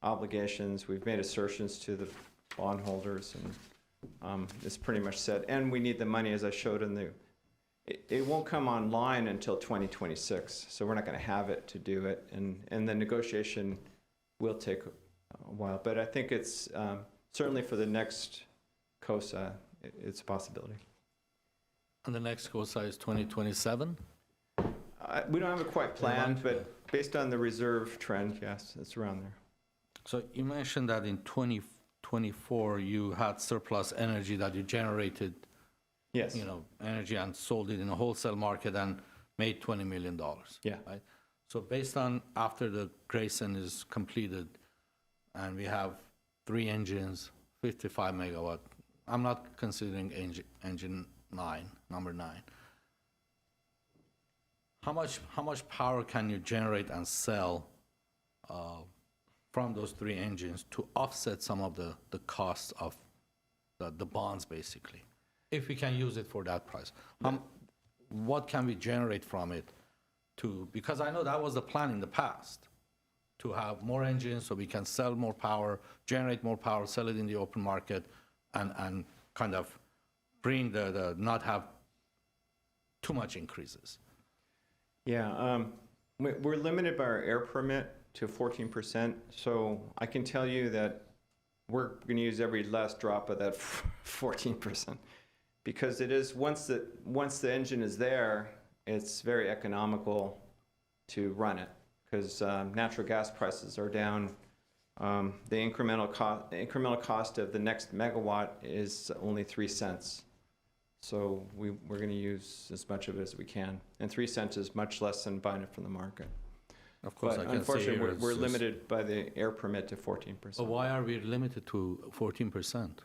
obligations, we've made assertions to the bondholders, and it's pretty much set. And we need the money, as I showed in it won't come online until 2026, so we're not going to have it to do it. And the negotiation will take a while. But I think it's certainly for the next COSA, it's a possibility. And the next COSA is 2027? We don't have it quite planned, but based on the reserve trend, yes, it's around there. So you mentioned that in 2024, you had surplus energy that you generated, Yes. energy and sold it in a wholesale market and made $20 million. Yeah. Right? So based on after the Grayson is completed and we have 3 engines, 55 megawatt, I'm not considering engine 9, number 9. How much power can you generate and sell from those 3 engines to offset some of the costs of the bonds, basically? If we can use it for that price. What can we generate from it because I know that was the plan in the past, to have more engines so we can sell more power, generate more power, sell it in the open market, and kind of bring not have too much increases. Yeah, we're limited by our air permit to 14%, so I can tell you that we're going to use every last drop of that 14%, because it is, once the engine is there, it's very economical to run it, because natural gas prices are down. The incremental cost of the next megawatt is only 3 cents. So we're going to use as much of it as we can. And 3 cents is much less than buying it from the market. Of course, But I can see unfortunately, here it's we're just- limited by the air permit to 14%. But why are we limited to 14%?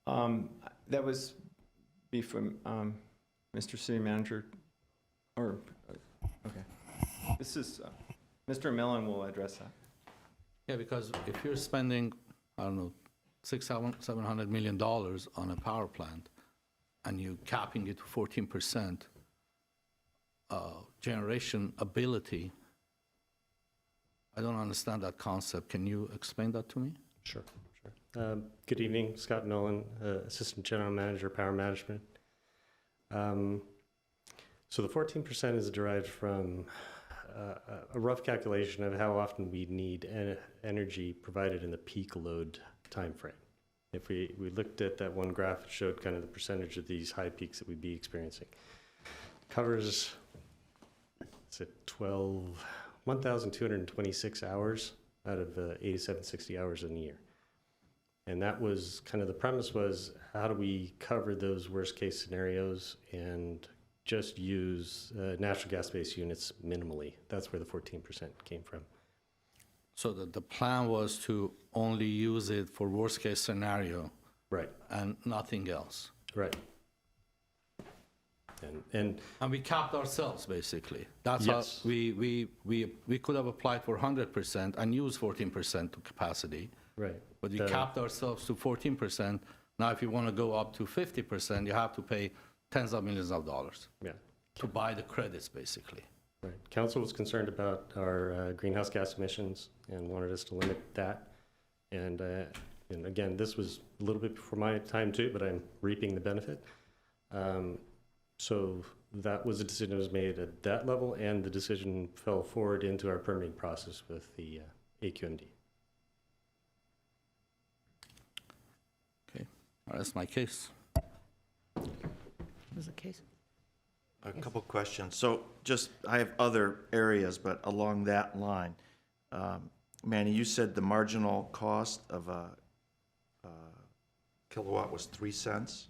That was from Mr. City Manager, okay. This is, Mr. Millen will address that. Yeah, because if you're spending, I don't know, $600-700 million on a power plant, and you capping it to 14% generation ability, I don't understand that concept. Can you explain that to me? Sure. Good evening, Scott Nolan, Assistant General Manager, Power Management. So the 14% is derived from a rough calculation of how often we need energy provided in the peak load timeframe. If we looked at that one graph, it showed kind of the percentage of these high peaks that we'd be experiencing. Covers, it's 1,226 hours out of 8,760 hours in a year. And that was kind of the premise was, how do we cover those worst case scenarios and just use natural gas-based units minimally? That's where the 14% came from. So the plan was to only use it for worst case scenario Right, and nothing else. right. And And we capped ourselves, basically. That's Yes. how we could have applied for 100% and used 14% to capacity, right. but we The- capped ourselves to 14%. Now, if you want to go up to 50%, you have to pay tens of millions of dollars Yeah, to buy the credits, basically. right. Council was concerned about our greenhouse gas emissions and wanted us to limit that. And again, this was a little bit before my time too, but I'm reaping the benefit. So that was a decision that was made at that level, and the decision fell forward into our permitting process with the AQMD. Okay, that's my case. Was the case? A couple questions. So just, I have other areas, but along that line, Manny, you said the marginal cost of a kilowatt was 3 cents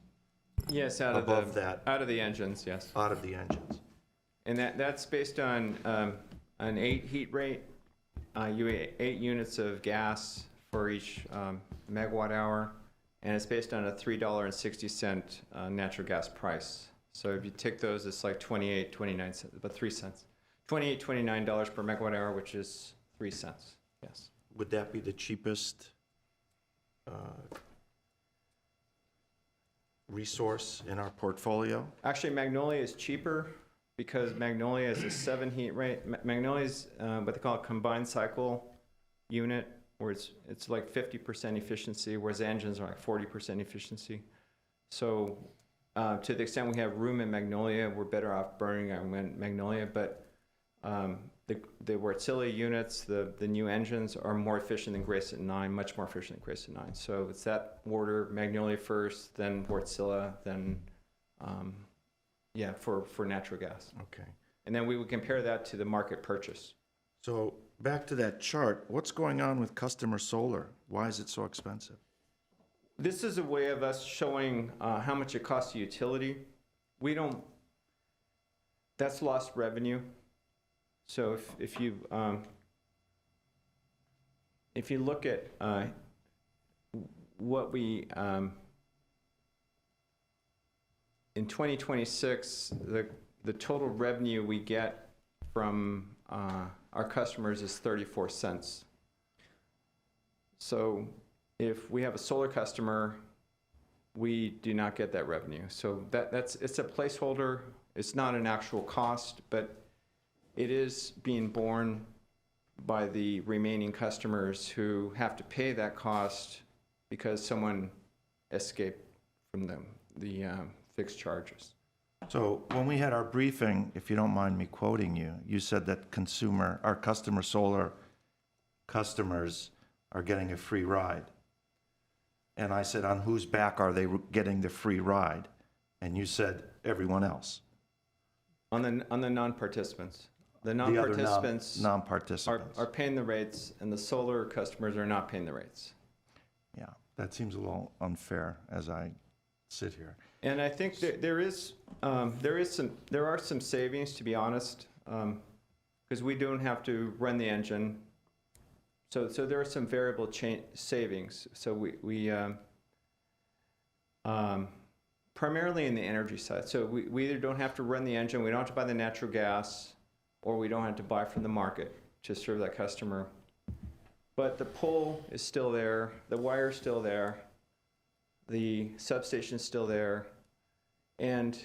Yes, out above that, out of the engines, yes. out of the engines. And that's based on an 8 heat rate, 8 units of gas for each megawatt hour, and it's based on a $3.60 natural gas price. So if you take those, it's like 28, 29 cents, about 3 cents. $28, $29 per megawatt hour, which is 3 cents, yes. Would that be the cheapest resource in our portfolio? Actually, Magnolia is cheaper because Magnolia is a 7 heat rate. Magnolia is what they call a combined cycle unit, where it's like 50% efficiency, whereas engines are like 40% efficiency. So to the extent we have room in Magnolia, we're better off burning our Magnolia. But the Wärtsilä units, the new engines, are more efficient than Grayson 9, much more efficient than Grayson 9. So it's that order: Magnolia first, then Wärtsilä, then for natural gas. Okay. And then we would compare that to the market purchase. So back to that chart, what's going on with customer solar? Why is it so expensive? This is a way of us showing how much it costs the utility. That's lost revenue. So if you look at what we in 2026, the total revenue we get from our customers is 34 cents. So if we have a solar customer, we do not get that revenue. So it's a placeholder. It's not an actual cost, but it is being borne by the remaining customers who have to pay that cost because someone escaped from the fixed charges. So when we had our briefing, if you don't mind me quoting you, you said that our customer solar customers are getting a free ride. And I said, on whose back are they getting the free ride? And you said, everyone else. On the non-participants. The The other non-participants non-participants. are paying the rates, and the solar customers are not paying the rates. Yeah, that seems a little unfair as I sit here. And I think there are some savings, to be honest, because we don't have to run the engine. So there are some variable savings. So we primarily in the energy side. So we either don't have to run the engine, we don't have to buy the natural gas, or we don't have to buy from the market to serve that customer. But the pole is still there, the wire is still there, the substation is still there, And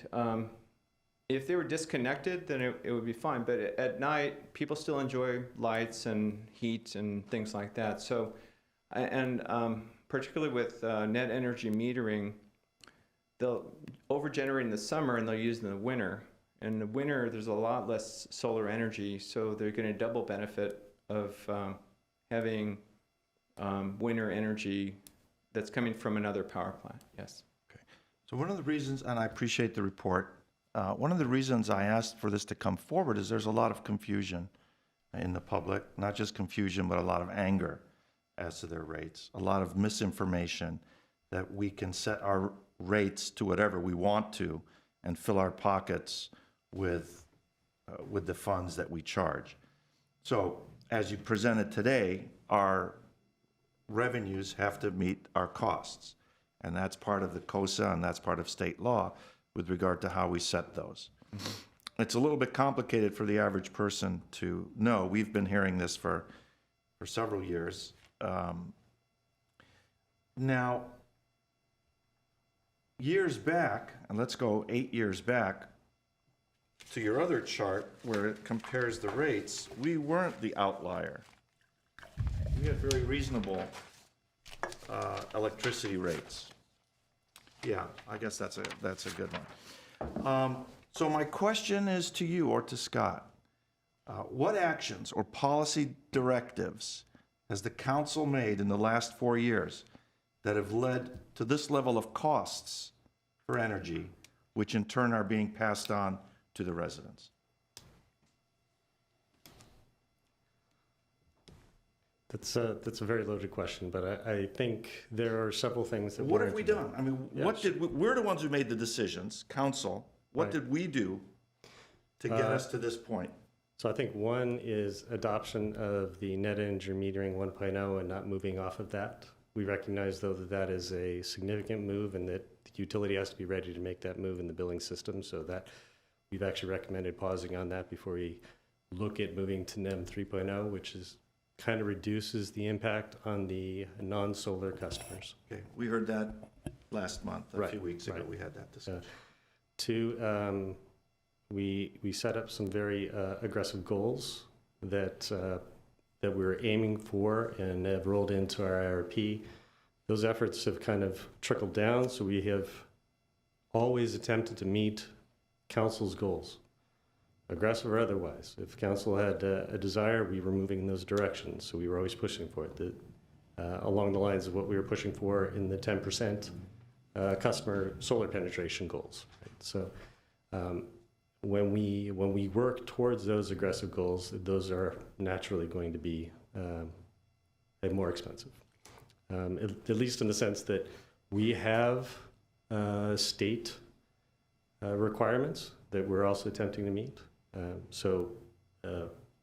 if they were disconnected, then it would be fine. But at night, people still enjoy lights and heat and things like that. So, and particularly with net energy metering, they'll overgenerate in the summer and they'll use it in the winter. In the winter, there's a lot less solar energy, so they're going to double benefit of having winter energy that's coming from another power plant. Yes. So one of the reasons, and I appreciate the report, one of the reasons I asked for this to come forward is there's a lot of confusion in the public, not just confusion, but a lot of anger as to their rates, a lot of misinformation that we can set our rates to whatever we want to and fill our pockets with the funds that we charge. So as you presented today, our revenues have to meet our costs. And that's part of the COSA and that's part of state law with regard to how we set those. Mm-hmm. It's a little bit complicated for the average person to know. We've been hearing this for several years. Now, years back, and let's go 8 years back, to your other chart where it compares the rates, we weren't the outlier. We had very reasonable electricity rates. Yeah, I guess that's a good one. So my question is to you or to Scott. What actions or policy directives has the council made in the last 4 years that have led to this level of costs for energy, which in turn are being passed on to the residents? That's a very loaded question, but I think there are several things that. What have we done? I mean, what Yes. did we're the ones who made the decisions, council. What Right. did we do to get us to this point? So I think one is adoption of the net energy metering 1.0 and not moving off of that. We recognize, though, that that is a significant move and that the utility has to be ready to make that move in the billing system, so that we've actually recommended pausing on that before we look at moving to NEM 3.0, which is kind of reduces the impact on the non-solar customers. Okay, we heard that last month, a Right, few weeks ago, right. we had that discussion. Two, we set up some very aggressive goals that that we're aiming for and have rolled into our IRP. Those efforts have kind of trickled down, so we have always attempted to meet council's goals, aggressive or otherwise. If council had a desire, we were moving in those directions, so we were always pushing for it. Along the lines of what we were pushing for in the 10% customer solar penetration goals. Right? So when we work towards those aggressive goals, those are naturally going to be more expensive. At least in the sense that we have state requirements that we're also attempting to meet. So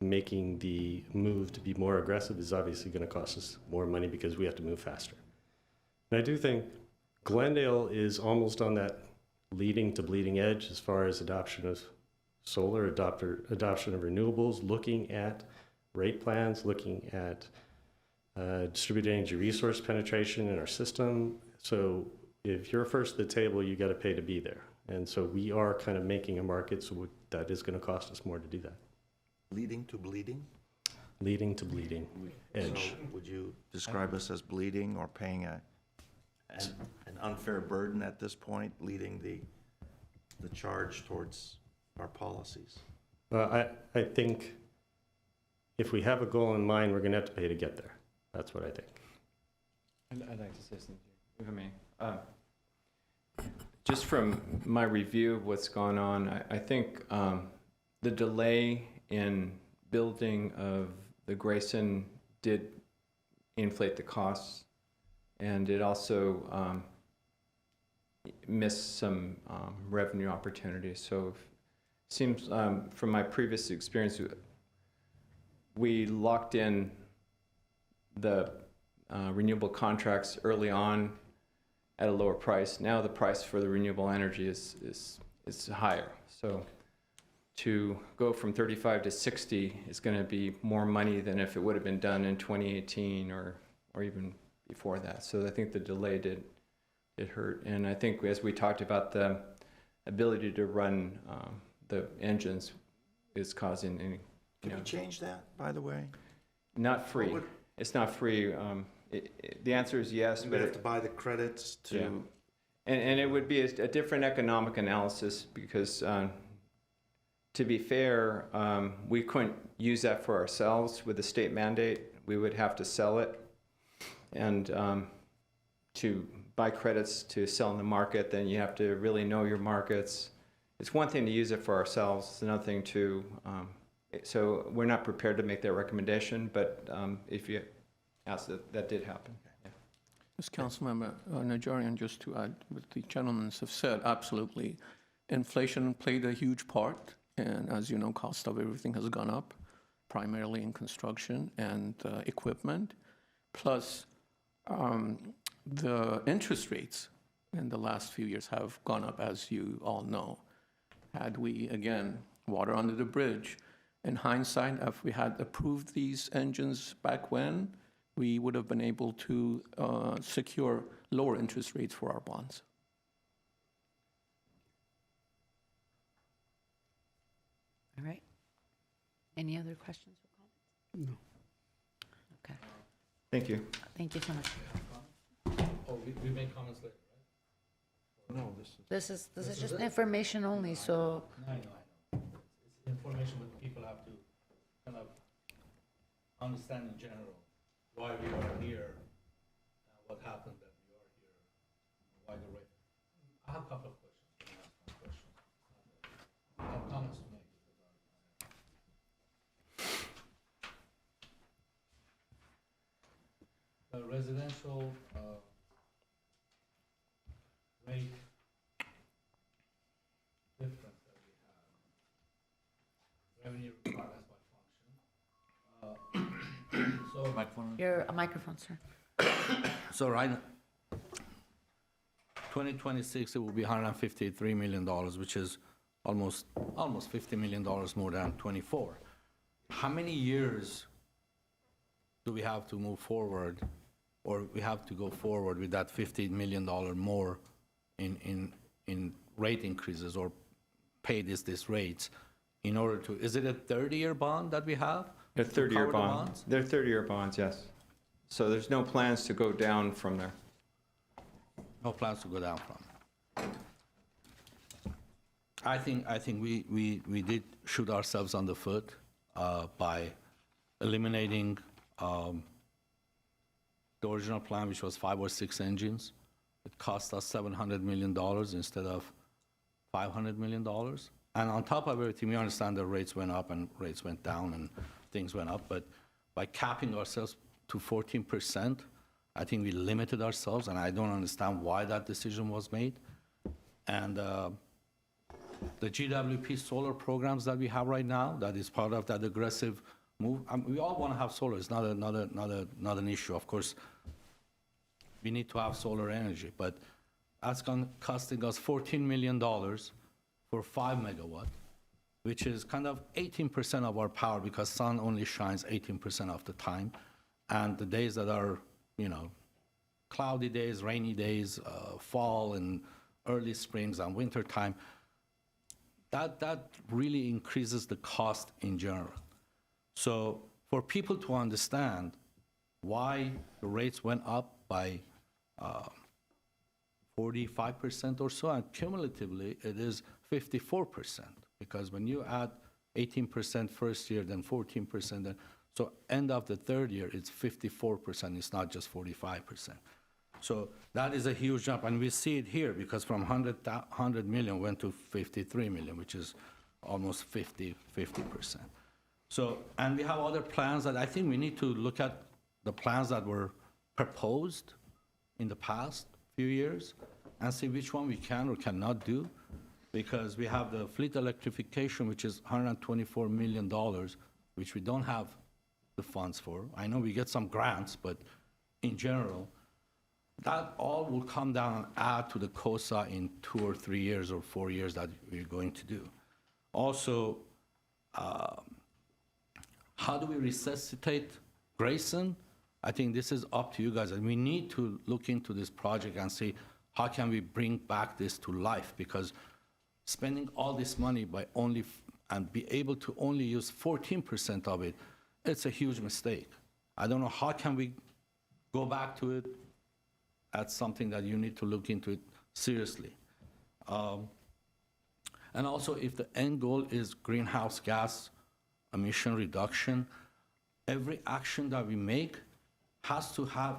making the move to be more aggressive is obviously going to cost us more money because we have to move faster. And I do think Glendale is almost on that leading to bleeding edge as far as adoption of solar, adoption of renewables, looking at rate plans, looking at distributed energy resource penetration in our system. So if you're first at the table, you got to pay to be there. And so we are kind of making a market, so that is going to cost us more to do that. Leading to bleeding? Leading to bleeding edge. So would you describe us as bleeding or paying an unfair burden at this point, leading the charge towards our policies? Well, I think if we have a goal in mind, we're going to have to pay to get there. That's what I think. I'd like to say something, if I may. Just from my review of what's gone on, I think the delay in building of the Grayson did inflate the costs, and it also missed some revenue opportunities. So it seems from my previous experience, we locked in the renewable contracts early on at a lower price. Now the price for the renewable energy is higher. So to go from 35 to 60 is going to be more money than if it would have been done in 2018 or even before that. So I think the delay did hurt. And I think as we talked about the ability to run the engines is causing any, Can we change that, by the way? not free. would- It's not free. The answer is yes, We but have to buy the credits to, Yeah. And it would be a different economic analysis because, to be fair, we couldn't use that for ourselves with the state mandate. We would have to sell it. And to buy credits to sell in the market, then you have to really know your markets. It's one thing to use it for ourselves. It's another thing to, so we're not prepared to make that recommendation, but if you ask, that did happen. Yeah. Ms. Councilmember Najarian, just to add what the gentlemen have said, absolutely. Inflation played a huge part, and as you know, cost of everything has gone up, primarily in construction and equipment. Plus, the interest rates in the last few years have gone up, as you all know. Had we, again, water under the bridge, in hindsight, if we had approved these engines back when, we would have been able to secure lower interest rates for our bonds. All right. Any other questions or comments? No. Okay, Thank you. thank you so much. Oh, we make comments later, right? No, this is. This is just information only, so, I know. It's information that people have to kind of understand in general why we are here, what happened that we are here, why the rate. I have a couple of questions. Can I ask some questions? I have comments to make. The residential rate difference that we have, revenue requirements by function. So, your a microphone, sir. so right, 2026, it will be $153 million, which is almost $50 million more than 24. How many years do we have to move forward, or we have to go forward with that $50 million more in rate increases or pay these rates in order to, is it a 30-year bond that we have? They're to 30-year cover the bonds. They're 30-year bonds, yes. So there's no plans to go down from there. No plans to go down from. I think we did shoot ourselves on the foot by eliminating the original plan, which was 5 or 6 engines. It cost us $700 million instead of $500 million. And on top of everything, we understand the rates went up and rates went down and things went up. But by capping ourselves to 14%, I think we limited ourselves, and I don't understand why that decision was made. And the GWP solar programs that we have right now, that is part of that aggressive move. We all want to have solar. It's not an issue. Of course, we need to have solar energy, but that's costing us $14 million for 5 megawatt, which is kind of 18% of our power because sun only shines 18% of the time. And the days that are, cloudy days, rainy days, fall and early springs and winter time, that really increases the cost in general. So for people to understand why the rates went up by 45% or so, and cumulatively it is 54%, because when you add 18% first year, then 14%, then, so end of the third year, it's 54%, it's not just 45%. So that is a huge jump, and we see it here, because from 100 million went to 53 million, which is almost 50%. So, and we have other plans that I think we need to look at the plans that were proposed in the past few years and see which one we can or cannot do, because we have the fleet electrification, which is $124 million, which we don't have the funds for. I know we get some grants, but in general, that all will come down and add to the COSA in 2 or 3 years or 4 years that we're going to do. Also, how do we resuscitate Grayson? I think this is up to you guys, and we need to look into this project and see how can we bring back this to life, because spending all this money by and be able to only use 14% of it, it's a huge mistake. I don't know how can we go back to it. That's something that you need to look into it seriously. And also, if the end goal is greenhouse gas emission reduction, every action that we make has to have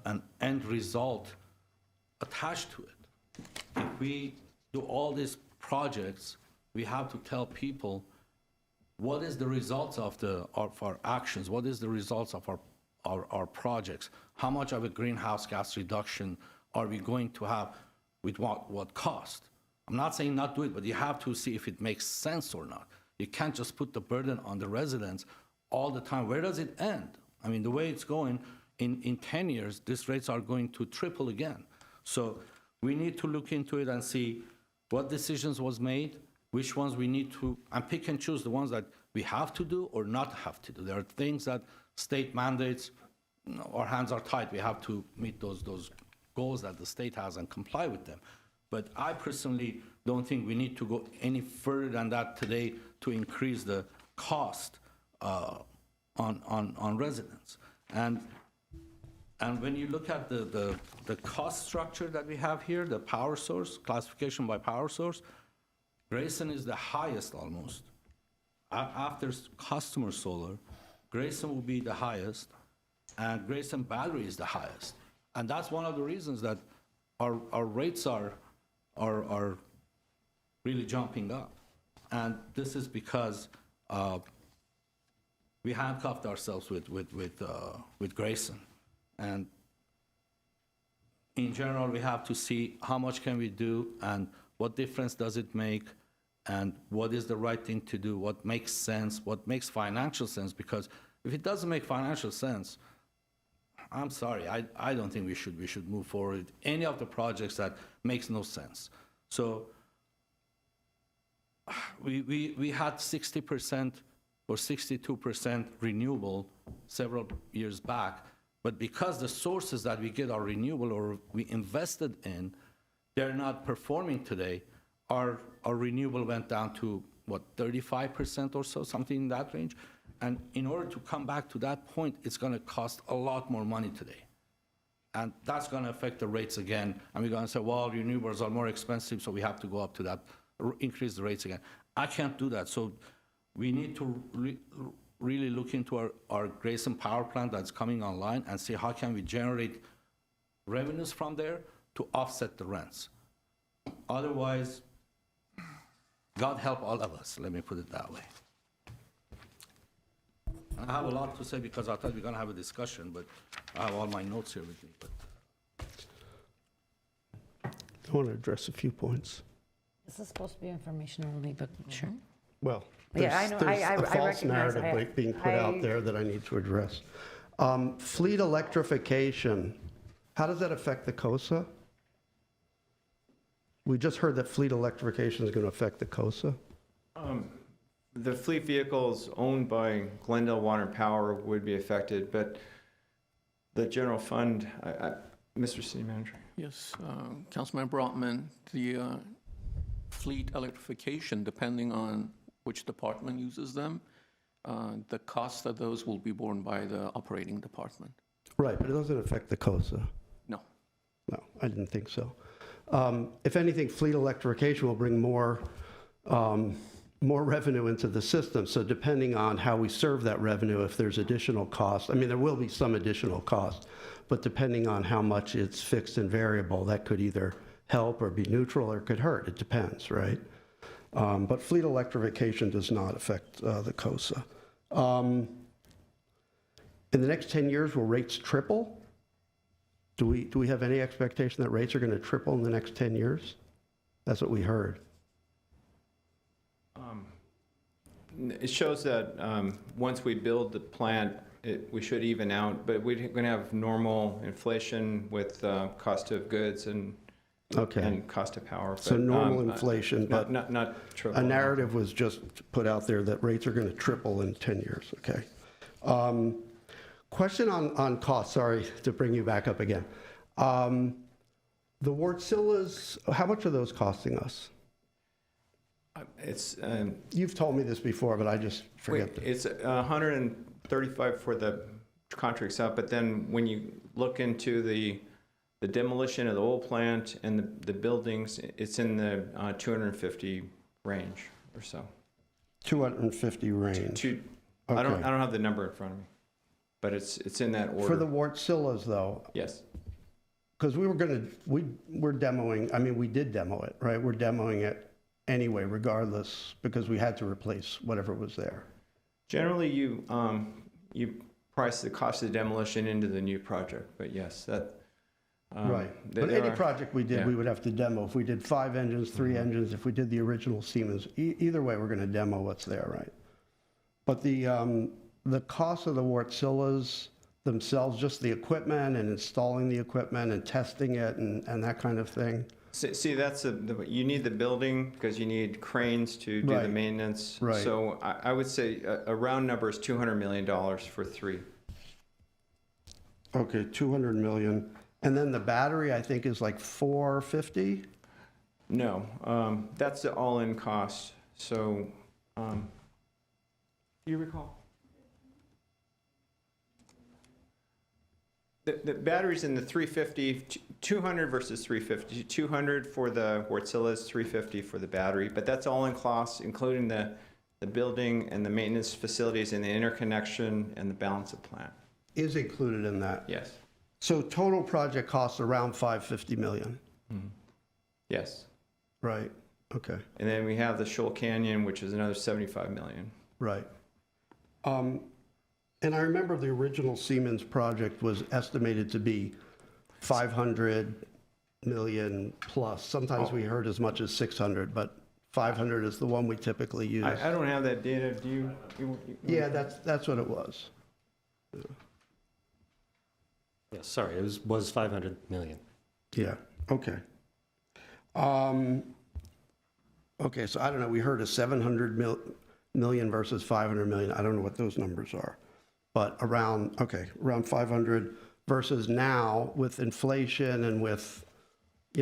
an end result attached to it. If we do all these projects, we have to tell people what is the results of our actions, what is the results of our projects, how much of a greenhouse gas reduction are we going to have, with what cost. I'm not saying not do it, but you have to see if it makes sense or not. You can't just put the burden on the residents all the time. Where does it end? I mean, the way it's going, in 10 years, these rates are going to triple again. So we need to look into it and see what decisions was made, which ones we need to, and pick and choose the ones that we have to do or not have to do. There are things that state mandates, our hands are tied. We have to meet those goals that the state has and comply with them. But I personally don't think we need to go any further than that today to increase the cost on residents. And when you look at the cost structure that we have here, the power source, classification by power source, Grayson is the highest almost. After customer solar, Grayson will be the highest, and Grayson battery is the highest. And that's one of the reasons that our rates are really jumping up. And this is because we handcuffed ourselves with Grayson. And in general, we have to see how much can we do and what difference does it make and what is the right thing to do, what makes sense, what makes financial sense. Because if it doesn't make financial sense, I'm sorry, I don't think we should move forward with any of the projects that makes no sense. So we had 60% or 62% renewable several years back, but because the sources that we get are renewable or we invested in, they're not performing today, our renewable went down to, what, 35% or so, something in that range. And in order to come back to that point, it's going to cost a lot more money today. And that's going to affect the rates again. And we're going to say, well, renewables are more expensive, so we have to go up to that, increase the rates again. I can't do that. So we need to really look into our Grayson power plant that's coming online and see how can we generate revenues from there to offset the rents. Otherwise, God help all of us, let me put it that way. I have a lot to say because I thought we were going to have a discussion, but I have all my notes here with me. But I want to address a few points. This is supposed to be information only, but sure. Well, Yeah, I know. there's I a false recognize. narrative being put out there that I need to address. Fleet electrification, how does that affect the COSA? We just heard that fleet electrification is going to affect the COSA. The fleet vehicles owned by Glendale Water and Power would be affected, but the general fund, Mr. City Manager. Yes, Councilman Brotman, the fleet electrification, depending on which department uses them, the cost of those will be borne by the operating department. Right, but it doesn't affect the COSA. No. No, I didn't think so. If anything, fleet electrification will bring more revenue into the system. So depending on how we serve that revenue, if there's additional cost, I mean, there will be some additional cost, but depending on how much it's fixed and variable, that could either help or be neutral or could hurt. It depends, right? But fleet electrification does not affect the COSA. In the next 10 years, will rates triple? Do we have any expectation that rates are going to triple in the next 10 years? That's what we heard. It shows that once we build the plant, we should even out, but we're going to have normal inflation with cost of goods and cost of power. So normal inflation, but not triple. a narrative was just put out there that rates are going to triple in 10 years, okay? Question on cost, sorry to bring you back up again. The Wartsillas, how much are those costing us? It's, You've told me this before, but I just forget. it's 135 for the contract itself, but then when you look into the demolition of the oil plant and the buildings, it's in the 250 range or so. 250 range. I don't Okay. have the number in front of me, but it's in that order. For the Wartsillas, though, Yes. because we're demoing, I mean, we did demo it, right? We're demoing it anyway, regardless, because we had to replace whatever was there. Generally, you price the cost of the demolition into the new project, but yes, that. Right. there But any are- project we did, yeah. we would have to demo. If we did 5 engines, 3 engines, if we did the original Siemens, either way, we're going to demo what's there, right? But the cost of the Wartsillas themselves, just the equipment and installing the equipment and testing it and that kind of thing. See, that's you need the building because you need cranes to do the Right. maintenance. Right. So I would say a round number is $200 million for 3. Okay, 200 million. And then the battery, I think, is like 450? No, that's the all-in cost. So, do you recall? The battery's in the 350, 200 versus 350. 200 for the Wartsillas, 350 for the battery, but that's all in cost, including the building and the maintenance facilities and the interconnection and the balance of plant. Is included in that. Yes, So total project costs around 550 million, yes. right? Okay, And then we have the Shoal Canyon, which is another 75 million. right. And I remember the original Siemens project was estimated to be 500 million plus. Sometimes we heard as much as 600, but 500 is the one we typically use. I don't have that data. Do you? Yeah, that's what it was. Yeah, sorry, it was 500 million. Yeah, okay. Okay, so I don't know, we heard of 700 million versus 500 million. I don't know what those numbers are. But around 500 versus now with inflation and with,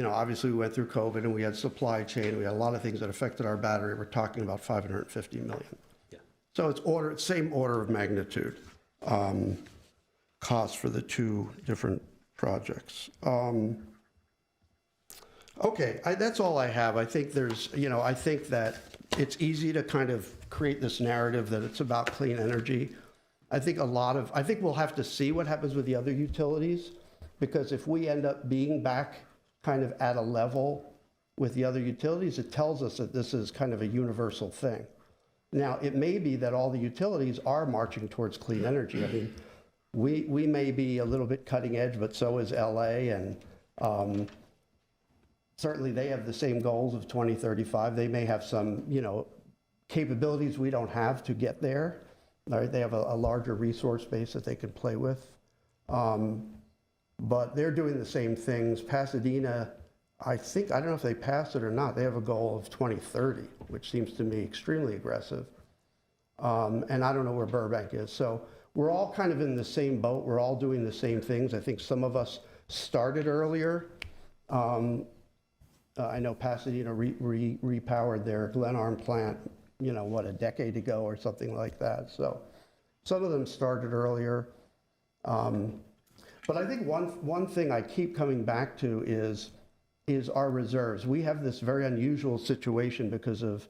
obviously we went through COVID and we had supply chain, we had a lot of things that affected our battery. We're talking about 550 million. Yeah. So it's same order of magnitude, cost for the two different projects. Okay, that's all I have. I think I think that it's easy to kind of create this narrative that it's about clean energy. I think we'll have to see what happens with the other utilities, because if we end up being back kind of at a level with the other utilities, it tells us that this is kind of a universal thing. Now, it may be that all the utilities are marching towards clean energy. I mean, we may be a little bit cutting edge, but so is LA, and certainly they have the same goals of 2035. They may have some, capabilities we don't have to get there. Right? They have a larger resource base that they can play with. But they're doing the same things. Pasadena, I don't know if they passed it or not. They have a goal of 2030, which seems to me extremely aggressive. And I don't know where Burbank is. So we're all kind of in the same boat. We're all doing the same things. I think some of us started earlier. I know Pasadena repowered their Glenarm plant, a decade ago or something like that. So some of them started earlier. But I think one thing I keep coming back to is our reserves. We have this very unusual situation because of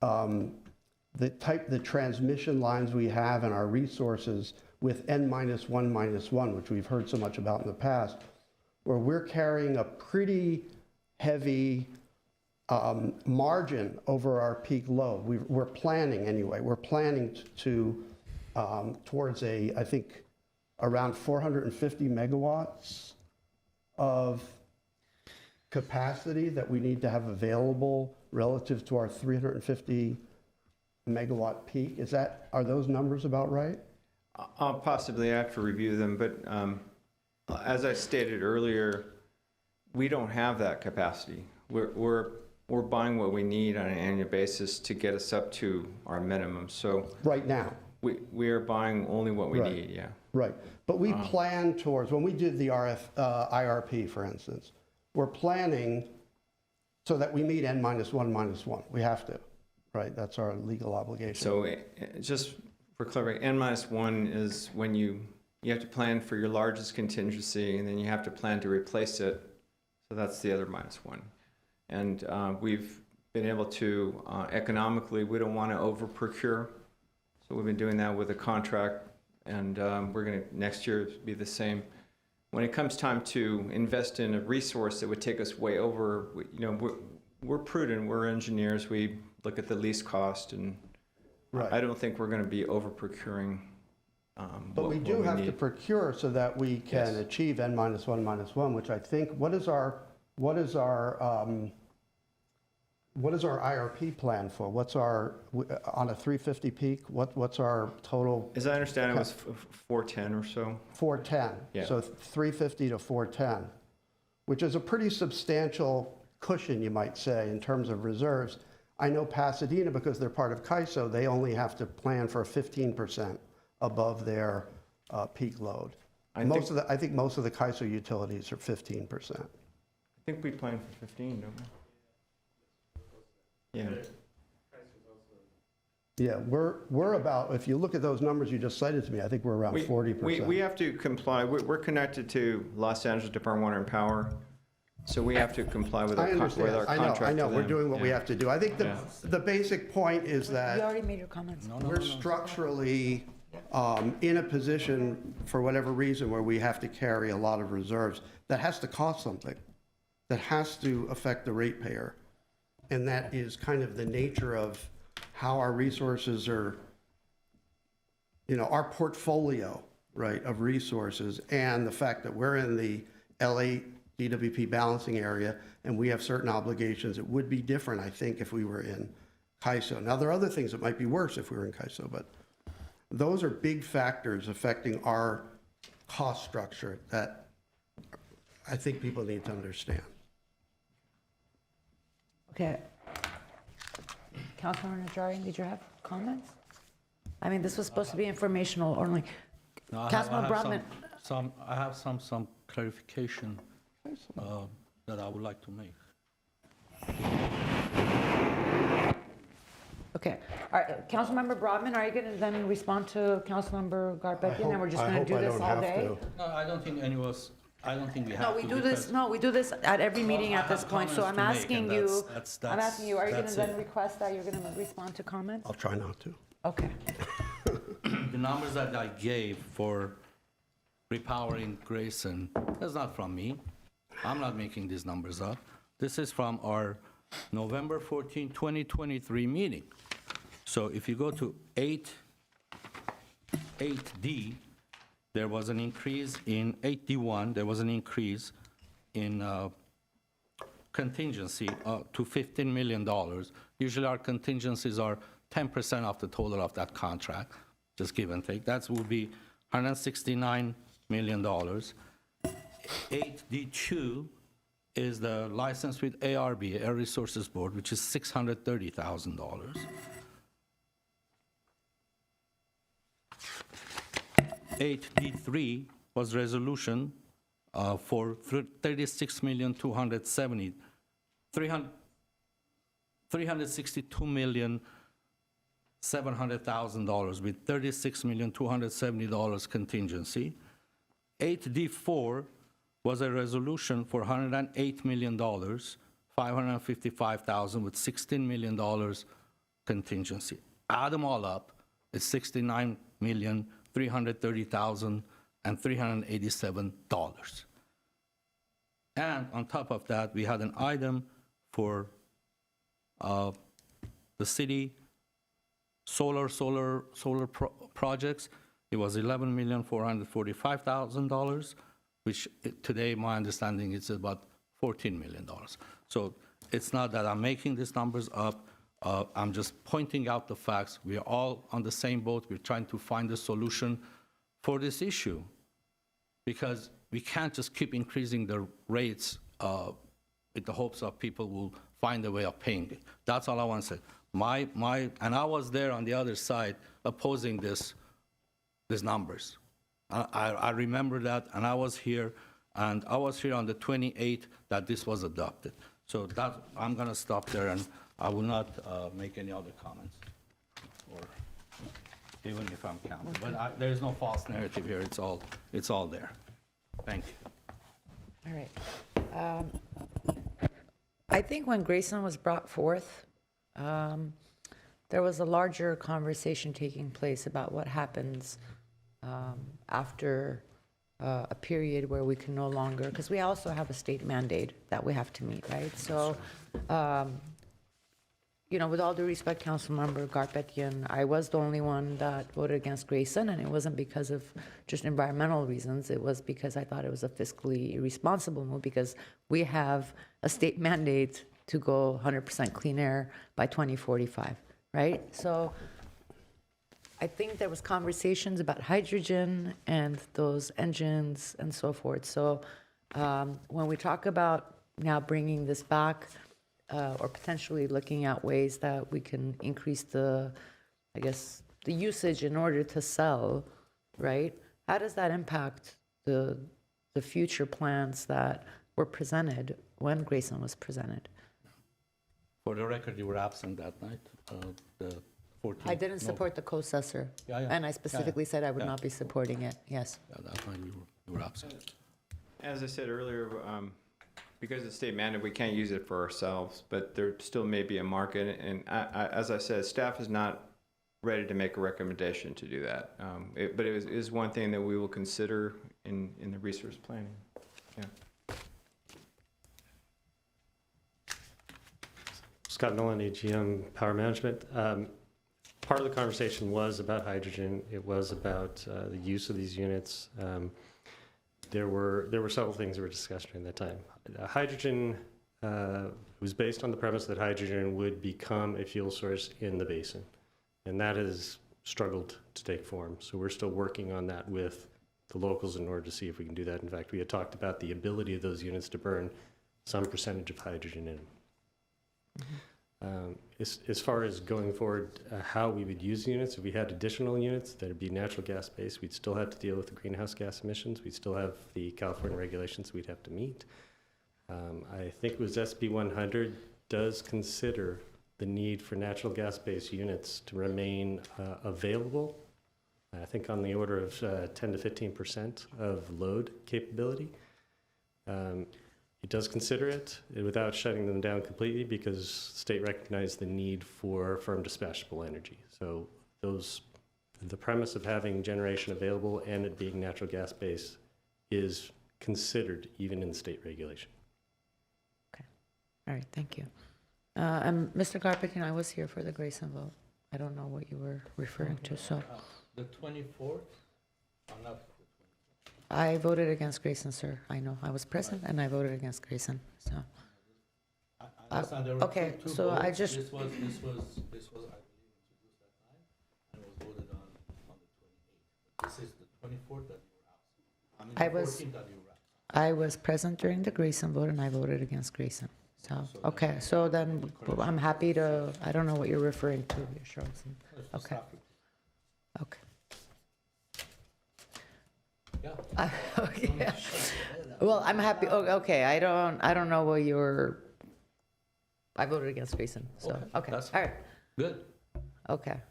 the transmission lines we have and our resources with N-1/-1, which we've heard so much about in the past, where we're carrying a pretty heavy margin over our peak load. We're planning anyway. We're planning to towards I think around 450 megawatts of capacity that we need to have available relative to our 350 megawatt peak. Are those numbers about right? Possibly, I have to review them, but as I stated earlier, we don't have that capacity. We're buying what we need on an annual basis to get us up to our minimum. So Right now. we are buying only what we Right. need, yeah. Right, but we plan towards, when we did the IRP, for instance, we're planning so that we meet N minus 1 minus 1. We have to, right? That's our legal obligation. So just for clarity, N-1 is when you have to plan for your largest contingency, and then you have to plan to replace it. So that's the other -1. And we've been able to, economically, we don't want to over-procure. So we've been doing that with a contract, and we're going to, next year, be the same. When it comes time to invest in a resource that would take us way over, we're prudent, we're engineers, we look at the least cost, and Right. I don't think we're going to be over-procuring But we do have to need. procure so that we can Yes. achieve N minus 1 minus 1, which I think, what is our IRP plan for? What's our, on a 350 peak, what's our total? As I understand, it was 410 or so. 410. Yeah. So 350 to 410, which is a pretty substantial cushion, you might say, in terms of reserves. I know Pasadena, because they're part of CAISO, they only have to plan for 15% above their peak load. I think most of the CAISO utilities are 15%. I think we planned for 15, don't we? Yeah. Yeah, we're about, if you look at those numbers you just cited to me, I think we're around 40%. We have to comply. We're connected to Los Angeles Department of Water and Power, so we have to comply with our I understand. with our contract. I know, to we're them. doing what we Yeah. have to do. I think Yeah. the basic point is You that already made your comments. we're structurally in a position, for whatever reason, where we have to carry a lot of reserves. That has to cost something. That has to affect the ratepayer. And that is kind of the nature of how our resources are, our portfolio, right, of resources, and the fact that we're in the LA DWP balancing area, and we have certain obligations. It would be different, I think, if we were in CAISO. Now, there are other things that might be worse if we were in CAISO, but those are big factors affecting our cost structure that I think people need to understand. Okay. Councilmember Najarian, did you have comments? I mean, this was supposed to be informational only. No, Councilman Brotman. I have some clarification that I would like to make. Okay, all right, Councilmember Broadman, are you going to then respond to Councilmember Garbettian, and we're just going to do this all day? No, I don't think I don't think we have No, to. we do this, because- no, we do this at every meeting Well, I at this have point, so I'm comments to make, asking and you, that's- are you going that's to then it. request that you're going to respond to comments? I'll try not to. Okay, The numbers that I gave for repowering Grayson, that's not from me. I'm not making these numbers up. This is from our November 14, 2023 meeting. So if you go to 8D, there was an increase in 8D1, there was an increase in contingency to $15 million. Usually our contingencies are 10% of the total of that contract, just give and take. That would be $169 million. 8D2 is the license with ARB, Air Resources Board, which is $630,000. 8D3 was resolution for $362,700,000 with $36,270 contingency. 8D4 was a resolution for $108 million, $555,000 with $16 million contingency. Add them all up, it's $69,330,387. And on top of that, we had an item for the city solar projects. It was $11,445,000, which today, my understanding, is about $14 million. So it's not that I'm making these numbers up. I'm just pointing out the facts. We are all on the same boat. We're trying to find a solution for this issue, because we can't just keep increasing the rates with the hopes of people will find a way of paying it. That's all I want to say. And I was there on the other side opposing these numbers. I remember that, and I was here on the 28th that this was adopted. So that, I'm gonna stop there, and I will not make any other comments, or even if I'm counted. But there is no false narrative here, it's all there. Thank you. All right. I think when Grayson was brought forth, there was a larger conversation taking place about what happens after a period where we can no longer, because we also have a state mandate that we have to meet, right? So, with all due respect, Councilmember Garpetian, I was the only one that voted against Grayson, and it wasn't because of just environmental reasons. It was because I thought it was a fiscally irresponsible move, because we have a state mandate to go 100% clean air by 2045, right? So I think there was conversations about hydrogen and those engines and so forth. So when we talk about now bringing this back, or potentially looking at ways that we can increase the usage in order to sell, right? How does that impact the future plans that were presented when Grayson was presented? For the record, you were absent that night, the 14th. I didn't support the co-assessor. Yeah, yeah. And I specifically said I would Yeah. not be supporting it, yes. Yeah, that night you were absent. As I said earlier, because of state mandate, we can't use it for ourselves, but there still may be a market. And as I said, staff is not ready to make a recommendation to do that. But it is one thing that we will consider in the resource planning. Yeah. Scott Nolan, AGM Power Management. Part of the conversation was about hydrogen. It was about the use of these units. There were several things that were discussed during that time. Hydrogen was based on the premise that hydrogen would become a fuel source in the basin, and that has struggled to take form. So we're still working on that with the locals in order to see if we can do that. In fact, we had talked about the ability of those units to burn some percentage of hydrogen in them. As far as going forward, how we would use units, if we had additional units that would be natural gas based, we'd still have to deal with the greenhouse gas emissions. We'd still have the California regulations we'd have to meet. I think it was SB 100 does consider the need for natural gas based units to remain available. I think on the order of 10 to 15% of load capability. It does consider it without shutting them down completely, because state recognized the need for firm dispatchable energy. So the premise of having generation available and it being natural gas based is considered even in state regulation. Okay, all right, thank you. And Mr. Garpetian, I was here for the Grayson vote. I don't know what you were referring to, so. The 24th, I'm not. I voted against Grayson, sir. I know. I was present and I voted against Grayson, so. I understand there were okay, two so I votes. just- This was, I believe, introduced that time, and it was voted on the 28th. This is the 24th that you were absent. I mean, I the was- 14th that you were absent. I was present during the Grayson vote and I voted against Grayson. So, okay, so then I'm happy to, I don't know what you're referring to, Your Charleston. It's the Okay. staff report. Okay. Yeah. Okay. Well, I'm happy, okay, I don't know what I voted against Grayson, so, okay, that's all right, Good. okay.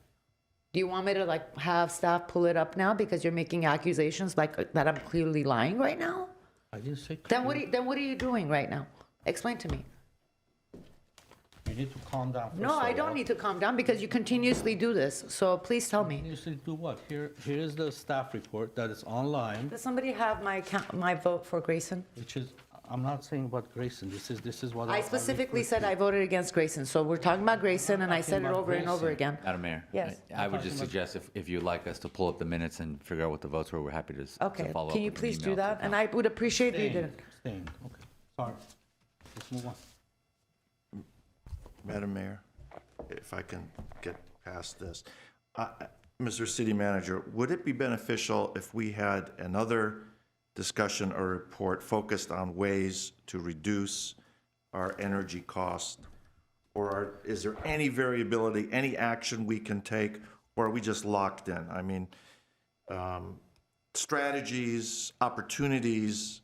Do you want me to have staff pull it up now because you're making accusations that I'm clearly lying right now? I didn't say. Then what are you doing right now? Explain to me. You need to calm down. No, I don't need to calm down because you continuously do this, so please tell me. Continuously do what? Here is the staff report that is online, Does somebody have my vote for Grayson? which is, I'm not saying about Grayson, this is what. I specifically said I voted against Grayson, so we're talking about Grayson, and I said it about over and over Grayson. again. Madam Mayor? Yes. I would just suggest if you'd like us to pull up the minutes and figure out what the votes were, we're happy to Okay, follow up. can you with an please do email to that? the And I would appreciate if you Staying, did. staying, okay, sorry. Let's move on. Madam Mayor, if I can get past this. Mr. City Manager, would it be beneficial if we had another discussion or report focused on ways to reduce our energy cost? Or is there any variability, any action we can take, or are we just locked in? I mean, strategies, opportunities,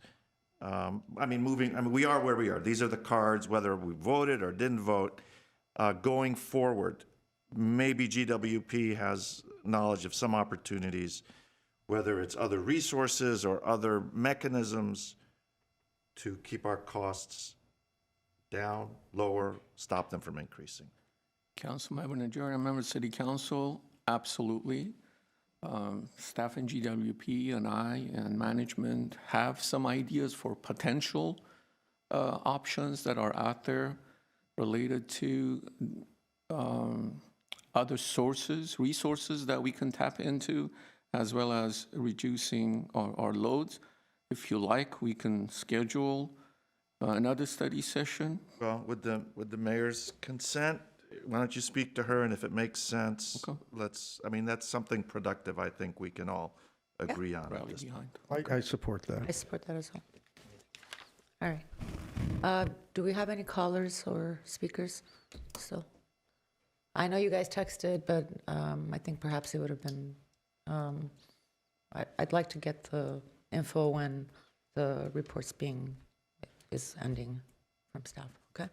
we are where we are. These are the cards, whether we voted or didn't vote. Going forward, maybe GWP has knowledge of some opportunities, whether it's other resources or other mechanisms to keep our costs down, lower, stop them from increasing. Councilmember Najarian, member of City Council, absolutely. Staff in GWP and I and management have some ideas for potential options that are out there related to other resources that we can tap into, as well as reducing our loads. If you like, we can schedule another study session. Well, with the mayor's consent, why don't you speak to her, and if it makes sense, Okay. that's something productive I think we can all agree on. at Rally this point. behind. I support that. I support that as well. All right. Do we have any callers or speakers still? I know you guys texted, but I think perhaps it would have been, I'd like to get the info when the report's is ending from staff, okay?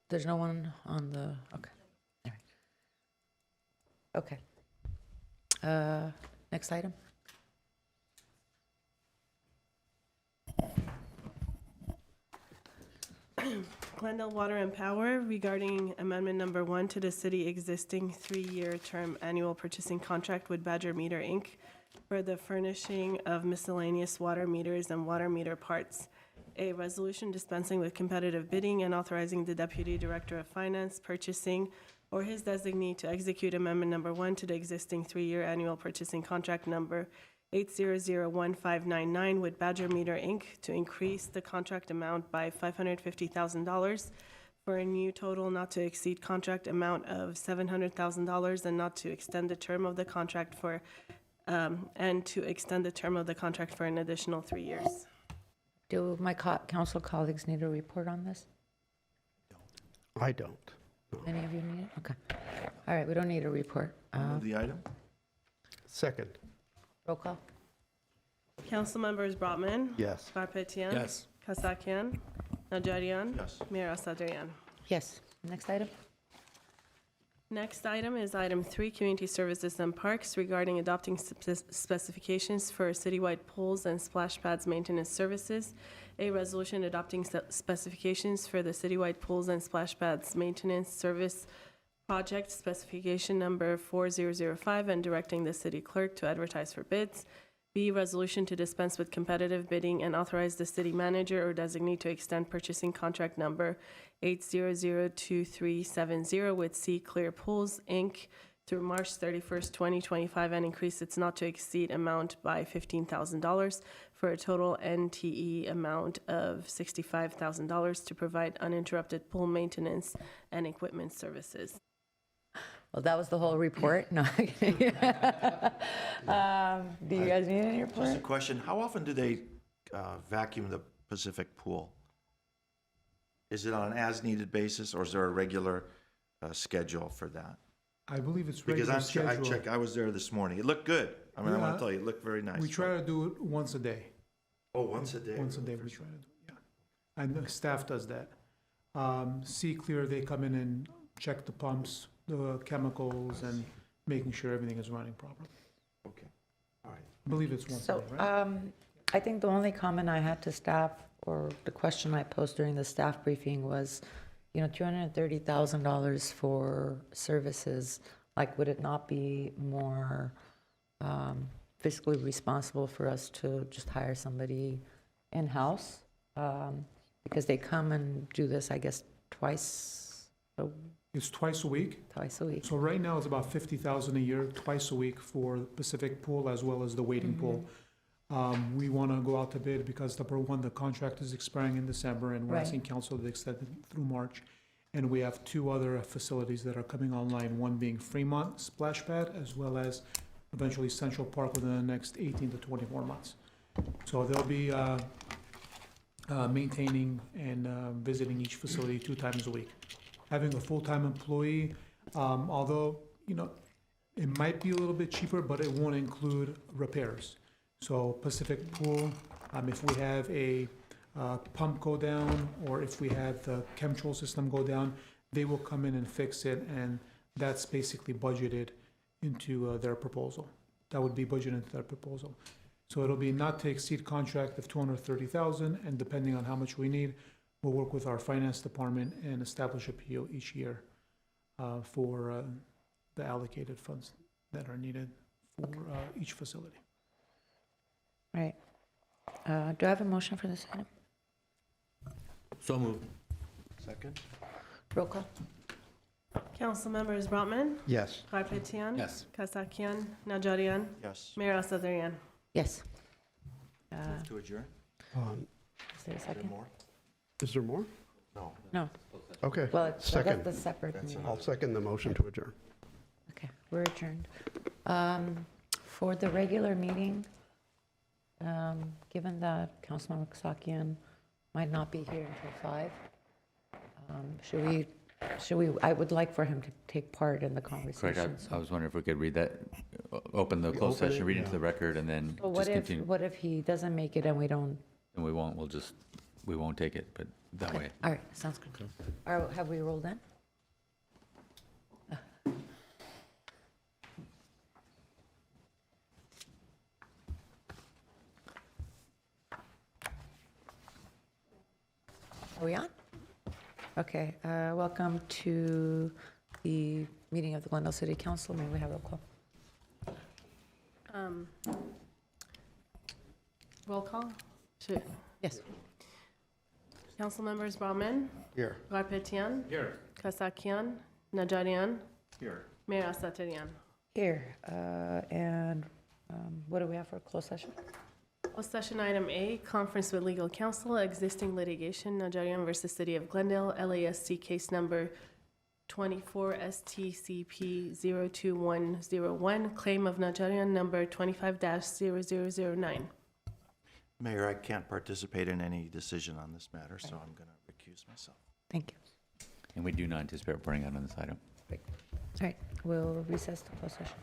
There's no one on the, okay. All right. Okay. Next item? Glendale Water and Power regarding amendment number 1 to the city existing 3-year term annual purchasing contract with Badger Meter, Inc. for the furnishing of miscellaneous water meters and water meter parts. A resolution dispensing with competitive bidding and authorizing the Deputy Director of Finance, Purchasing, or his designee to execute amendment number 1 to the existing 3-year annual purchasing contract number 8001599 with Badger Meter, Inc. to increase the contract amount by $550,000 for a new total not to exceed contract amount of $700,000 and not to extend the term of the contract for an additional 3 years. Do my council colleagues need a report on this? I don't. Any of you need it? Okay. All right, we don't need a report. Move the item? Second, Roll call? Council members Brotman, yes. Garpetian. Yes. Kasakian, Najarian. Yes. Mayor Asadrian. Yes. Next item? Next item is item 3, Community Services and Parks, regarding adopting specifications for citywide pools and splash pads maintenance services. A resolution adopting specifications for the citywide pools and splash pads maintenance service project specification number 4005 and directing the city clerk to advertise for bids. B, resolution to dispense with competitive bidding and authorize the city manager or designee to extend purchasing contract number 8002370 with Sea Clear Pools, Inc. through March 31st, 2025, and increase its not to exceed amount by $15,000 for a total NTE amount of $65,000 to provide uninterrupted pool maintenance and equipment services. Well, that was the whole report. No. Do you guys need any Just a report? question, how often do they vacuum the Pacific Pool? Is it on an as-needed basis, or is there a regular schedule for that? I believe it's Because regular I schedule. checked, I was there this morning. It looked good. I mean, I want Yeah. to tell you, it looked very nice. We try to do it once a day. Oh, once a day? Once a day we try to do, yeah. And the staff does that. Sea Clear, they come in and check the pumps, the chemicals, and making sure everything is running properly. Okay, all right. I believe it's once a So, day, right? I think the only comment I had to staff, or the question I posed during the staff briefing was, $230,000 for services, like, would it not be more fiscally responsible for us to just hire somebody in-house? Because they come and do this, I guess, twice It's twice a week. a week. So right now it's about $50,000 a year, twice a week for the Pacific Pool as well as the wading pool. We want to go out to bid because number one, the contract is expiring in December and we're Right. asking council to extend it through March. And we have 2 other facilities that are coming online, one being Fremont Splash Pad as well as eventually Central Park within the next 18 to 24 months. So they'll be maintaining and visiting each facility 2 times a week. Having a full-time employee, although, it might be a little bit cheaper, but it won't include repairs. So Pacific Pool If we have a pump go down, or if we have the chemical system go down, they will come in and fix it, and that's basically budgeted into their proposal. That would be budgeted into their proposal. So it'll be not to exceed contract of $230,000, and depending on how much we need, we'll work with our finance department and establish a PO each year for the allocated funds that are needed for each facility. Right. Do I have a motion for this item? So moved. Second? Roll call. Council members Brotman, Yes. Garpetian. Yes. Kasakian, Najarian, Yes. Mayor Asadrian. Yes. To adjourn? Is there a second? Is there more? No. Okay. Well, that's Second. the separate meeting. I'll second the motion to adjourn. Okay, we're adjourned. For the regular meeting, given that Councilman Kasakian might not be here until 5, should we, I would like for him to take part in the Correct. conversation. I was wondering if we could read that, open the We closed open session, it, read into yeah. the record, and then But just continue. what if he doesn't make it and we don't? And we won't, we won't take it, but that way. All right, sounds good. Have we rolled in? Are we on? Okay, welcome to the meeting of the Glendale City Council. May we have roll call? Roll call? Sure. Yes. Council members Brotman, Here. Garpetian, Here. Kasakian, Najarian, Here. Mayor Asadrian. Here, and what do we have for a closed session? Closed session item A, conference with legal counsel, existing litigation, Najarian versus City of Glendale, LASC case number 24 STCP 02101, claim of Najarian number 25-0009. Mayor, I can't participate in any decision on this matter, so I'm going to recuse myself. Thank you. And we do not anticipate reporting out on this item. All right, we'll recess to closed session.